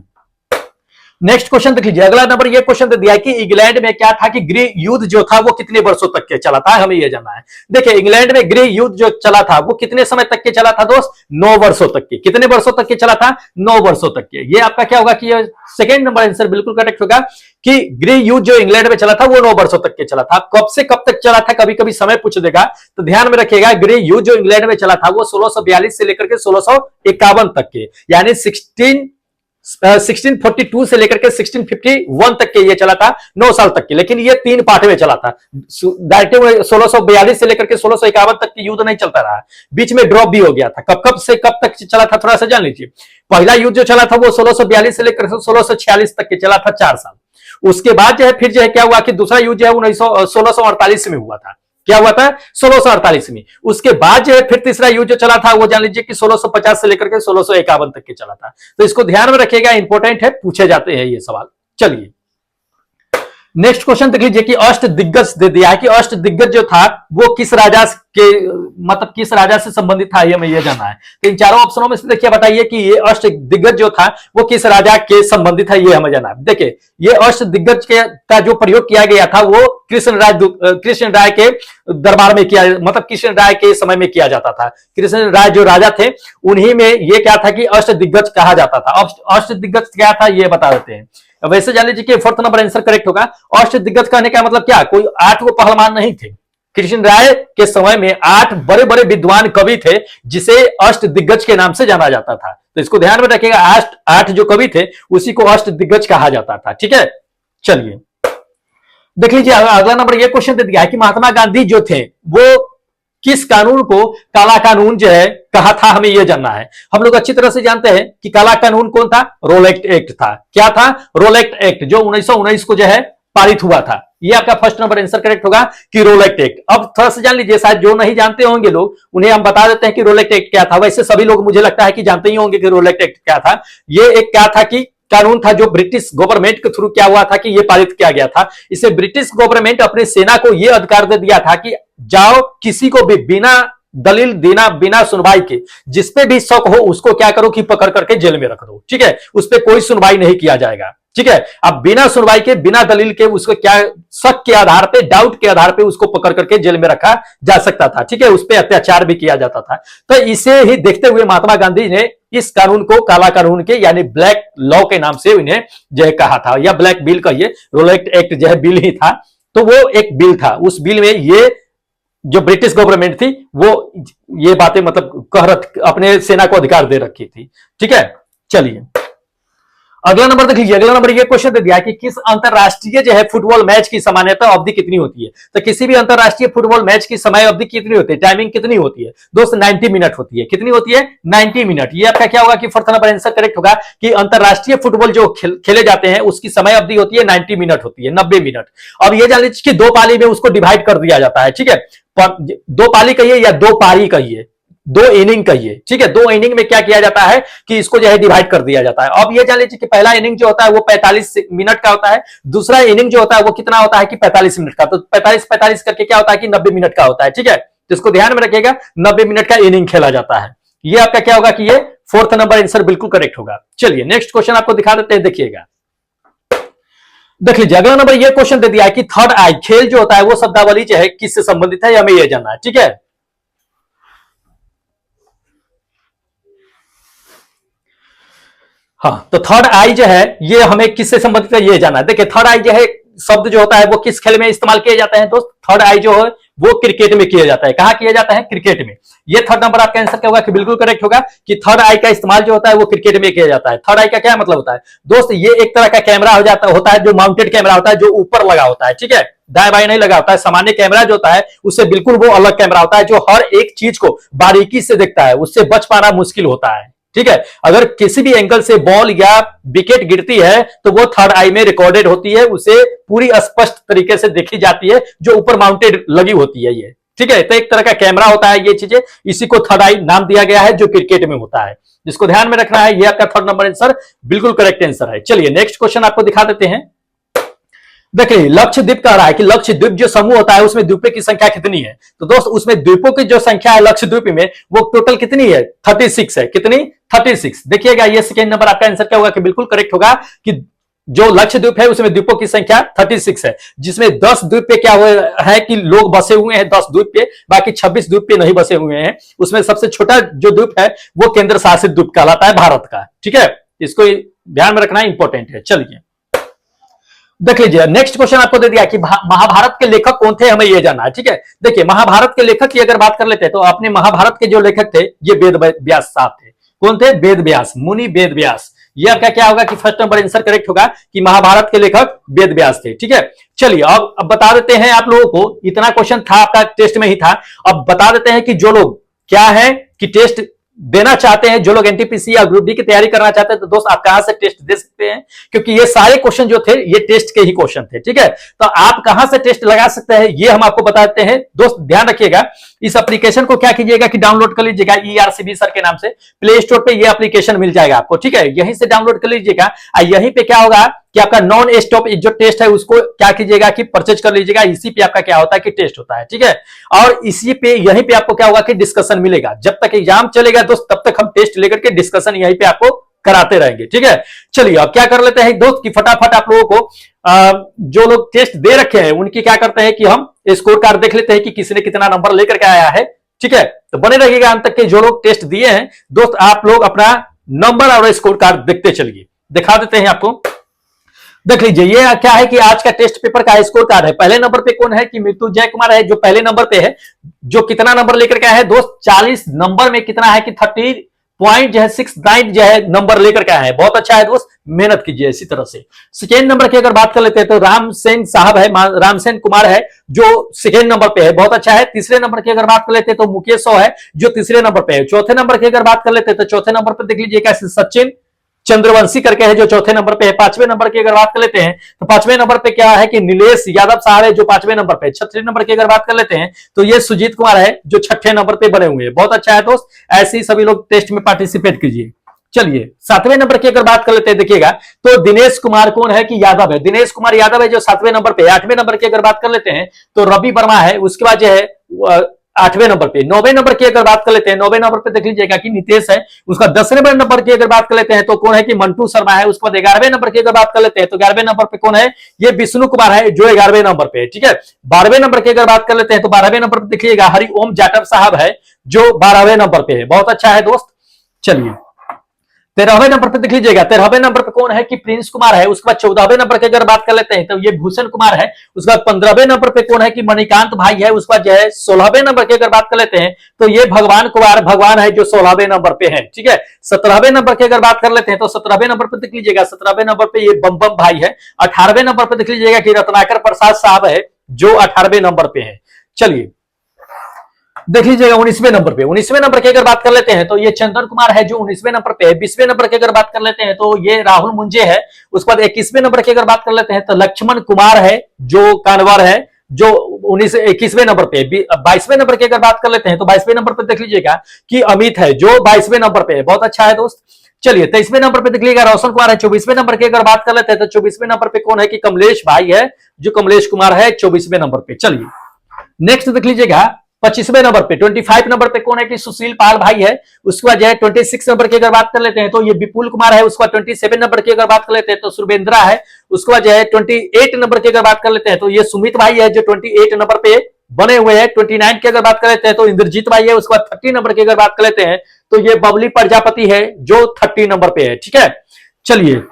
नेक्स्ट क्वेश्चन देख लीजिए। अगला नंबर ये क्वेश्चन दे दिया है कि इंग्लैंड में क्या था कि गृह युद्ध जो था वो कितने वर्षों तक के चला था, हमें ये जानना है। देखिए इंग्लैंड में गृह युद्ध जो चला था वो कितने समय तक के चला था दोस्त? 9 वर्षों तक के। कितने वर्षों तक के चला था? 9 वर्षों तक के। ये आपका क्या होगा कि ये सेकंड नंबर आंसर बिल्कुल करेक्ट होगा कि गृह युद्ध जो इंग्लैंड में चला था वो 9 वर्षों तक के चला था। कब से कब तक चला था कभी कभी समय पूछ देगा, तो ध्यान में रखिएगा गृह युद्ध जो इंग्लैंड में चला था वो 1642 से लेकर के 1651 तक के, यानी 1642 से लेकर के 1651 तक के ये चला था, 9 साल तक के। लेकिन ये 3 पार्ट में चला था। डायरेक्ट 1642 से लेकर के 1651 तक की युद्ध नहीं चलता रहा, बीच में ड्रॉप भी हो गया था। कब कब से कब तक चला था थोड़ा सा जान लीजिए। पहला युद्ध जो चला था वो 1642 से लेकर 1646 तक के चला था, 4 साल। उसके बाद जो है फिर जो है क्या हुआ कि दूसरा युद्ध जो है 1648 में हुआ था। क्या हुआ था? 1648 में। उसके बाद जो है फिर तीसरा युद्ध जो चला था वो जान लीजिए कि 1650 से लेकर के 1651 तक के चला था। तो इसको ध्यान में रखिएगा, इंपॉर्टेंट है, पूछे जाते हैं ये सवाल। चलिए नेक्स्ट क्वेश्चन देख लीजिए कि अष्ट दिग्गज दे दिया है कि अष्ट दिग्गज जो था वो किस राजा के मतलब किस राजा से संबंधित था, ये हमें ये जानना है। तो इन चारों ऑप्शनों में से देखिए बताइए कि ये अष्ट दिग्गज जो था वो किस राजा के संबंधित है, ये हमें जानना है। देखिए ये अष्ट दिग्गज का जो प्रयोग किया गया था वो कृष्ण राय के दरबार में किया, मतलब कृष्ण राय के समय में किया जाता था। कृष्ण राय जो राजा थे उन्हीं में ये क्या था कि अष्ट दिग्गज कहा जाता था। अष्ट दिग्गज क्या था ये बता देते हैं। वैसे जान लीजिए कि फोर्थ नंबर आंसर करेक्ट होगा। अष्ट दिग्गज कहने का मतलब क्या? कोई 8 वो पहलवान नहीं थे। कृष्ण राय के समय में 8 बड़े बड़े विद्वान कवि थे जिसे अष्ट दिग्गज के नाम से जाना जाता था। तो इसको ध्यान में रखिएगा, 8 जो कवि थे उसी को अष्ट दिग्गज कहा जाता था। ठीक है, चलिए देख लीजिए अगला नंबर ये क्वेश्चन दे दिया है कि महात्मा गांधी जो थे वो किस कानून को काला कानून जो है कहा था, हमें यह जानना है। हम लोग अच्छी तरह से जानते हैं कि काला कानून कौन था? रोलेक्ट एक्ट था। क्या था? रोलेक्ट एक्ट, जो 1919 को जो है पारित हुआ था। ये आपका फर्स्ट नंबर आंसर करेक्ट होगा कि रोलेक्ट एक्ट। अब थोड़ा सा जान लीजिए, शायद जो नहीं जानते होंगे लोग उन्हें हम बता देते हैं कि रोलेक्ट एक्ट क्या था। वैसे सभी लोग मुझे लगता है कि जानते ही होंगे कि रोलेक्ट एक्ट क्या था। ये एक क्या था कि कानून था जो ब्रिटिश गवर्नमेंट के थ्रू क्या हुआ था कि ये पारित किया गया था। इसे ब्रिटिश गवर्नमेंट अपने सेना को यह अधिकार दे दिया था कि जाओ किसी को भी बिना दलील देना, बिना सुनवाई के, जिसपे भी शक हो उसको क्या करो कि पकड़ करके जेल में रख दो। ठीक है, उस पर कोई सुनवाई नहीं किया जाएगा। ठीक है, अब बिना सुनवाई के, बिना दलील के उसको क्या शक के आधार पे, डाउट के आधार पे उसको पकड़ करके जेल में रखा जा सकता था। ठीक है, उस पर अत्याचार भी किया जाता था। तो इसे ही देखते हुए महात्मा गांधी ने इस कानून को काला कानून के यानी ब्लैक लॉ के नाम से इन्हें जो है कहा था, या ब्लैक बिल कहिए, रोलेक्ट एक्ट जो है बिल ही था। तो वो एक बिल था, उस बिल में ये जो ब्रिटिश गवर्नमेंट थी वो ये बातें मतलब अपने सेना को अधिकार दे रखी थी। ठीक है, चलिए अगला नंबर देख लीजिए। अगला नंबर ये क्वेश्चन दे दिया है कि किस अंतरराष्ट्रीय जो है फुटबॉल मैच की सामान्यतः अवधि कितनी होती है। तो किसी भी अंतरराष्ट्रीय फुटबॉल मैच की समय अवधि कितनी होती है, टाइमिंग कितनी होती है दोस्त? 90 मिनट होती है। कितनी होती है? 90 मिनट। ये आपका क्या होगा कि फोर्थ नंबर आंसर करेक्ट होगा कि अंतरराष्ट्रीय फुटबॉल जो खेले जाते हैं उसकी समय अवधि होती है 90 मिनट होती है, 90 मिनट। अब ये जान लीजिए कि 2 पाली में उसको डिवाइड कर दिया जाता है। ठीक है, 2 पाली कहिए या 2 पारी कहिए, 2 इनिंग कहिए। ठीक है, 2 इनिंग में क्या किया जाता है कि इसको जो है डिवाइड कर दिया जाता है। अब ये जान लीजिए कि पहला इनिंग जो होता है वो 45 मिनट का होता है, दूसरा इनिंग जो होता है वो कितना होता है कि 45 मिनट का। तो 45 करके क्या होता है कि 90 मिनट का होता है। ठीक है, तो इसको ध्यान में रखिएगा, 90 मिनट का इनिंग खेला जाता है। ये आपका क्या होगा कि ये फोर्थ नंबर आंसर बिल्कुल करेक्ट होगा। चलिए नेक्स्ट क्वेश्चन आपको दिखा देते हैं, देखिएगा देख लीजिए। अगला नंबर ये क्वेश्चन दे दिया है कि थर्ड आई खेल जो होता है वो शब्दावली जो है किससे संबंधित है, हमें यह जानना है। ठीक है, हाँ, तो थर्ड आई जो है ये हमें किससे संबंधित है ये जाना है। देखिए थर्ड आई जो है शब्द जो होता है वो किस खेल में इस्तेमाल किया जाता है दोस्त? थर्ड आई जो है वो क्रिकेट में किया जाता है। कहां किया जाता है? क्रिकेट में। ये थर्ड नंबर आपका आंसर क्या होगा कि बिल्कुल करेक्ट होगा कि थर्ड आई का इस्तेमाल जो होता है वो क्रिकेट में किया जाता है। थर्ड आई का क्या मतलब होता है दोस्त? ये एक तरह का कैमरा होता है जो माउंटेड कैमरा होता है, जो ऊपर लगा होता है, ठीक है, दाएं बाएं नहीं लगा होता है। सामान्य कैमरा जो होता है उससे बिल्कुल वो अलग कैमरा होता है जो हर एक चीज को बारीकी से देखता है, उससे बच पाना मुश्किल होता है, ठीक है। अगर किसी भी एंगल से बॉल या विकेट गिरती है तो वो थर्ड आई में रिकॉर्डेड होती है, उसे पूरी स्पष्ट तरीके से देखी जाती है, जो ऊपर माउंटेड लगी होती है ये, ठीक है। तो एक तरह का कैमरा होता है ये चीजें, इसी को थर्ड आई नाम दिया गया है, जो क्रिकेट में होता है, जिसको ध्यान में रखना है। ये आपका थर्ड नंबर आंसर बिल्कुल करेक्ट आंसर है। चलिए नेक्स्ट क्वेश्चन आपको दिखा देते हैं। देखिए लक्षद्वीप कह रहा है कि लक्षद्वीप जो समूह होता है उसमें द्वीपों की संख्या कितनी है? तो दोस्त उसमें द्वीपों की जो संख्या है लक्षद्वीप में वो टोटल कितनी है? 36 है। कितनी? 36। देखिएगा ये सेकेंड नंबर आपका आंसर क्या होगा कि बिल्कुल करेक्ट होगा कि जो लक्षद्वीप है उसमें द्वीपों की संख्या 36 है, जिसमें 10 द्वीप पे क्या हुआ है कि लोग बसे हुए हैं 10 द्वीप पे, बाकी 26 द्वीप पे नहीं बसे हुए हैं। उसमें सबसे छोटा जो द्वीप है वो केंद्र शासित द्वीप कहलाता है भारत का, ठीक है। इसको ध्यान में रखना इंपॉर्टेंट है। चलिए देख लीजिए नेक्स्ट क्वेश्चन आपको दे दिया कि महाभारत के लेखक कौन थे, हमें ये जानना है, ठीक है। देखिए महाभारत के लेखक की अगर बात कर लेते हैं तो अपने महाभारत के जो लेखक थे ये वेद व्यास साहब थे। कौन थे? वेद व्यास, मुनि वेद व्यास। ये आपका क्या होगा कि फर्स्ट नंबर आंसर करेक्ट होगा कि महाभारत के लेखक वेद व्यास थे, ठीक है। चलिए अब बता देते हैं आप लोगों को, इतना क्वेश्चन था आपका टेस्ट में ही था, अब बता देते हैं कि जो लोग क्या है कि टेस्ट देना चाहते हैं, जो लोग एनटीपीसी या ग्रुप डी की तैयारी करना चाहते हैं, तो दोस्त आप कहां से टेस्ट दे सकते हैं, क्योंकि ये सारे क्वेश्चन जो थे ये टेस्ट के ही क्वेश्चन थे, ठीक है। तो आप कहां से टेस्ट लगा सकते हैं ये हम आपको बताते हैं। दोस्त ध्यान रखिएगा, इस एप्लीकेशन को क्या कीजिएगा कि डाउनलोड कर लीजिएगा, ERCB सर के नाम से प्ले स्टोर पे ये एप्लीकेशन मिल जाएगा आपको, ठीक है। यहीं से डाउनलोड कर लीजिएगा। यहीं पे क्या होगा कि आपका नॉन स्टॉप जो टेस्ट है उसको क्या कीजिएगा कि परचेज कर लीजिएगा। इसी पे आपका क्या होता है कि टेस्ट होता है, ठीक है। और इसी पे यहीं पे आपको क्या होगा कि डिस्कशन मिलेगा। जब तक एग्जाम चलेगा दोस्त तब तक हम टेस्ट लेकर के डिस्कशन यहीं पे आपको कराते रहेंगे, ठीक है। चलिए अब क्या कर लेते हैं दोस्त कि फटाफट आप लोगों को जो लोग टेस्ट दे रखे हैं उनकी क्या करते हैं कि हम स्कोर कार्ड देख लेते हैं कि किसने कितना नंबर लेकर के आया है, ठीक है। तो बने रहिएगा अंत तक के। जो लोग टेस्ट दिए हैं दोस्त आप लोग अपना नंबर और स्कोर कार्ड देखते चलिए, दिखा देते हैं आपको। देख लीजिए ये क्या है कि आज का टेस्ट पेपर का स्कोर कार्ड है। पहले नंबर पे कौन है कि मृत्युंजय कुमार है, जो पहले नंबर पे है, जो कितना नंबर लेकर के आया है दोस्त 40 नंबर में कितना है कि 30.69 जो है नंबर लेकर के आया है। बहुत अच्छा है दोस्त, मेहनत कीजिए इसी तरह से। सेकेंड नंबर की अगर बात कर लेते हैं तो रामसेन साहब है, रामसेन कुमार है जो सेकेंड नंबर पे है, बहुत अच्छा है। तीसरे नंबर की अगर बात कर लेते हैं तो मुकेश सो है जो तीसरे नंबर पे है। चौथे नंबर की अगर बात कर लेते हैं तो चौथे नंबर पर देख लीजिएगा सचिन चंद्रवंशी करके है जो चौथे नंबर पे है। पांचवें नंबर की अगर बात कर लेते हैं तो पांचवें नंबर पे क्या है कि नीलेश यादव साहब है जो पांचवें नंबर पे। छठे नंबर की अगर बात कर लेते हैं तो ये सुजीत कुमार है जो छठे नंबर पे बने हुए हैं। बहुत अच्छा है दोस्त, ऐसे ही सभी लोग टेस्ट में पार्टिसिपेट कीजिए। चलिए सातवें नंबर की अगर बात कर लेते हैं देखिएगा तो दिनेश कुमार कौन है कि यादव है, दिनेश कुमार यादव है जो सातवें नंबर पे। आठवें नंबर की अगर बात कर लेते हैं तो रवि वर्मा है, उसके बाद जो है आठवें नंबर पे। नौवें नंबर की अगर बात कर लेते हैं, नौवें नंबर पे देख लीजिएगा कि नितेश है, उसका 10वें नंबर की अगर बात कर लेते हैं तो कौन है कि मंटू शर्मा है। उसके बाद 11वें नंबर की अगर बात कर लेते हैं तो 11वें नंबर पे कौन है, ये विष्णु कुमार है जो 11वें नंबर पे, ठीक है। 12वें नंबर की अगर बात कर लेते हैं तो 12वें नंबर पे देखिएगा हरिओम जाटव साहब है जो 12वें नंबर पे है। बहुत अच्छा है दोस्त। चलिए 13वें नंबर पे देख लीजिएगा, 13वें नंबर पे कौन है कि प्रिंस कुमार है। उसके बाद 14वें नंबर की अगर बात कर लेते हैं तो ये भूषण कुमार है। उसके बाद 15वें नंबर पे कौन है कि मणिकांत भाई है। उसके बाद जो है 16वें नंबर की अगर बात कर लेते हैं तो ये भगवान कुमार भगवान है जो 16वें नंबर पे है, ठीक है। 17वें नंबर की अगर बात कर लेते हैं तो 17वें नंबर पे देख लीजिएगा, 17वें नंबर पे ये बम भाई है। 18वें नंबर पे देख लीजिएगा कि रत्नाकर प्रसाद साहब है जो 18वें नंबर पे है। चलिए देख लीजिएगा 19वें नंबर पे, 19वें नंबर की अगर बात कर लेते हैं तो ये चंदन कुमार है जो 19वें नंबर पे है। 20वें नंबर की अगर बात कर लेते हैं तो ये राहुल मुंजे है। उसके बाद 21वें नंबर की अगर बात कर लेते हैं तो लक्ष्मण कुमार है जो कानवर है जो 21वें नंबर पे। 22वें नंबर की अगर बात कर लेते हैं तो 22वें नंबर पे देख लीजिएगा कि अमित है जो 22वें नंबर पे है। बहुत अच्छा है दोस्त। चलिए 23वें नंबर पे देख लीजिएगा रोशन कुमार है। 24वें नंबर की अगर बात कर लेते हैं तो 24वें नंबर पे कौन है कि कमलेश भाई है जो कमलेश कुमार है 24वें नंबर पे। चलिए नेक्स्ट देख लीजिएगा 25वें नंबर पे, 25 नंबर पे कौन है कि सुशील पाल भाई है। उसके बाद जो है 26 नंबर की अगर बात कर लेते हैं तो ये विपुल कुमार है। उसके बाद 27 नंबर की अगर बात कर लेते हैं तो सुरेंद्रा है। उसके बाद जो है 28 नंबर की अगर बात कर लेते हैं तो ये सुमित भाई है जो 28 नंबर पे बने हुए हैं। 29 की अगर बात कर लेते हैं तो इंद्रजीत भाई है। उसके बाद 30 नंबर की अगर बात कर लेते हैं तो ये बबली प्रजापति है जो 30 नंबर पे है, ठीक है। चलिए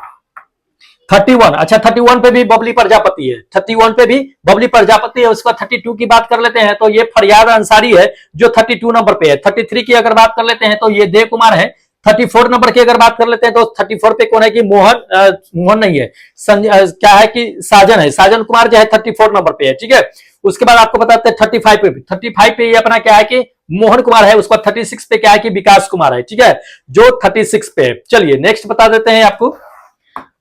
31, अच्छा 31 पे भी बबली प्रजापति है, 31 पे भी बबली प्रजापति है। उसका 32 की बात कर लेते हैं तो ये फरियाद अंसारी है जो 32 नंबर पे है। 33 की अगर बात कर लेते हैं तो ये देव कुमार है। 34 नंबर की अगर बात कर लेते हैं तो 34 पे कौन है कि मोहन नहीं है, क्या है कि साजन है, साजन कुमार जो है 34 नंबर पे है, ठीक है। उसके बाद आपको बताते हैं 35 पे ये अपना क्या है कि मोहन कुमार है। उसका 36 पे क्या है कि विकास कुमार है, ठीक है, जो 36 पे है। चलिए नेक्स्ट बता देते हैं आपको,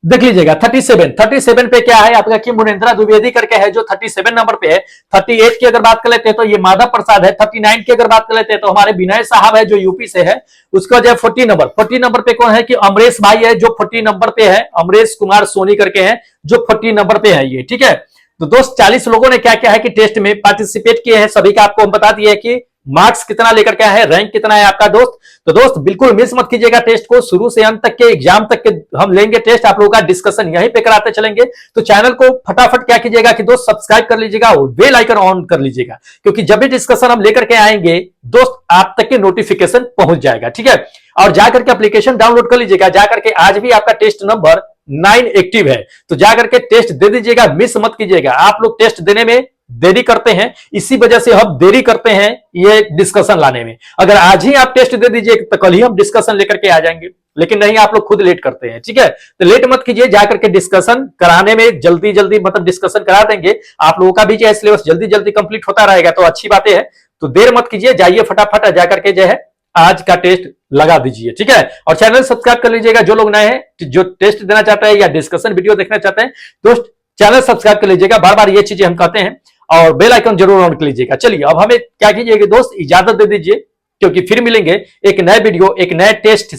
देख लीजिएगा 37 पे क्या है आपका कि मुनेंद्रा द्विवेदी करके है जो 37 नंबर पे है। 38 की अगर बात कर लेते हैं तो ये माधव प्रसाद है। 39 की अगर बात कर लेते हैं तो हमारे विनय साहब है जो यूपी से है। उसका जो है 40 नंबर पे कौन है कि अमरेश भाई है जो 40 नंबर पे है, अमरेश कुमार सोनी करके है जो 40 नंबर पे है ये, ठीक है। तो दोस्त 40 लोगों ने क्या क्या है कि टेस्ट में पार्टिसिपेट किए हैं, सभी का आपको हम बता दिए कि मार्क्स कितना लेकर क्या है, रैंक कितना है आपका दोस्त। तो दोस्त बिल्कुल मिस मत कीजिएगा टेस्ट को, शुरू से अंत तक के एग्जाम तक के हम लेंगे टेस्ट, आप लोगों का डिस्कशन यहीं पे कराते चलेंगे। तो चैनल को फटाफट क्या कीजिएगा कि दोस्त सब्सक्राइब कर लीजिएगा और बेल आइकन ऑन कर लीजिएगा, क्योंकि जब भी डिस्कशन हम लेकर के आएंगे दोस्त आप तक के नोटिफिकेशन पहुंच जाएगा, ठीक है। और जाकर के एप्लीकेशन डाउनलोड कर लीजिएगा, जाकर के आज भी आपका टेस्ट नंबर 9 एक्टिव है, तो जाकर के टेस्ट दे दीजिएगा, मिस मत कीजिएगा। आप लोग टेस्ट देने में देरी करते हैं, इसी वजह से हम देरी करते हैं ये डिस्कशन लाने में। अगर आज ही आप टेस्ट दे दीजिए तो कल ही हम डिस्कशन लेकर के आ जाएंगे, लेकिन नहीं, आप लोग खुद लेट करते हैं, ठीक है। तो लेट मत कीजिए, जाकर के डिस्कशन कराने में जल्दी जल्दी मतलब डिस्कशन करा देंगे, आप लोगों का भी जो है सिलेबस जल्दी जल्दी कंप्लीट होता रहेगा, तो अच्छी बातें है। तो देर मत कीजिए, जाइए फटाफट जाकर के जो है आज का टेस्ट लगा दीजिए, ठीक है। और चैनल सब्सक्राइब कर लीजिएगा जो लोग नए हैं, जो टेस्ट देना चाहते हैं या डिस्कशन वीडियो देखना चाहते हैं, दोस्त चैनल सब्सक्राइब कर लीजिएगा, बार बार ये चीजें हम कहते हैं, और बेल आइकन जरूर ऑन कर लीजिएगा। चलिए अब हमें क्या कीजिएगा दोस्त, इजाजत दे दीजिए, क्योंकि फिर मिलेंगे एक नए वीडियो, एक नए टेस्ट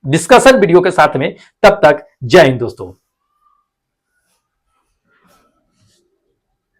डिस्कशन वीडियो के साथ में। तब तक जय हिंद दोस्तों।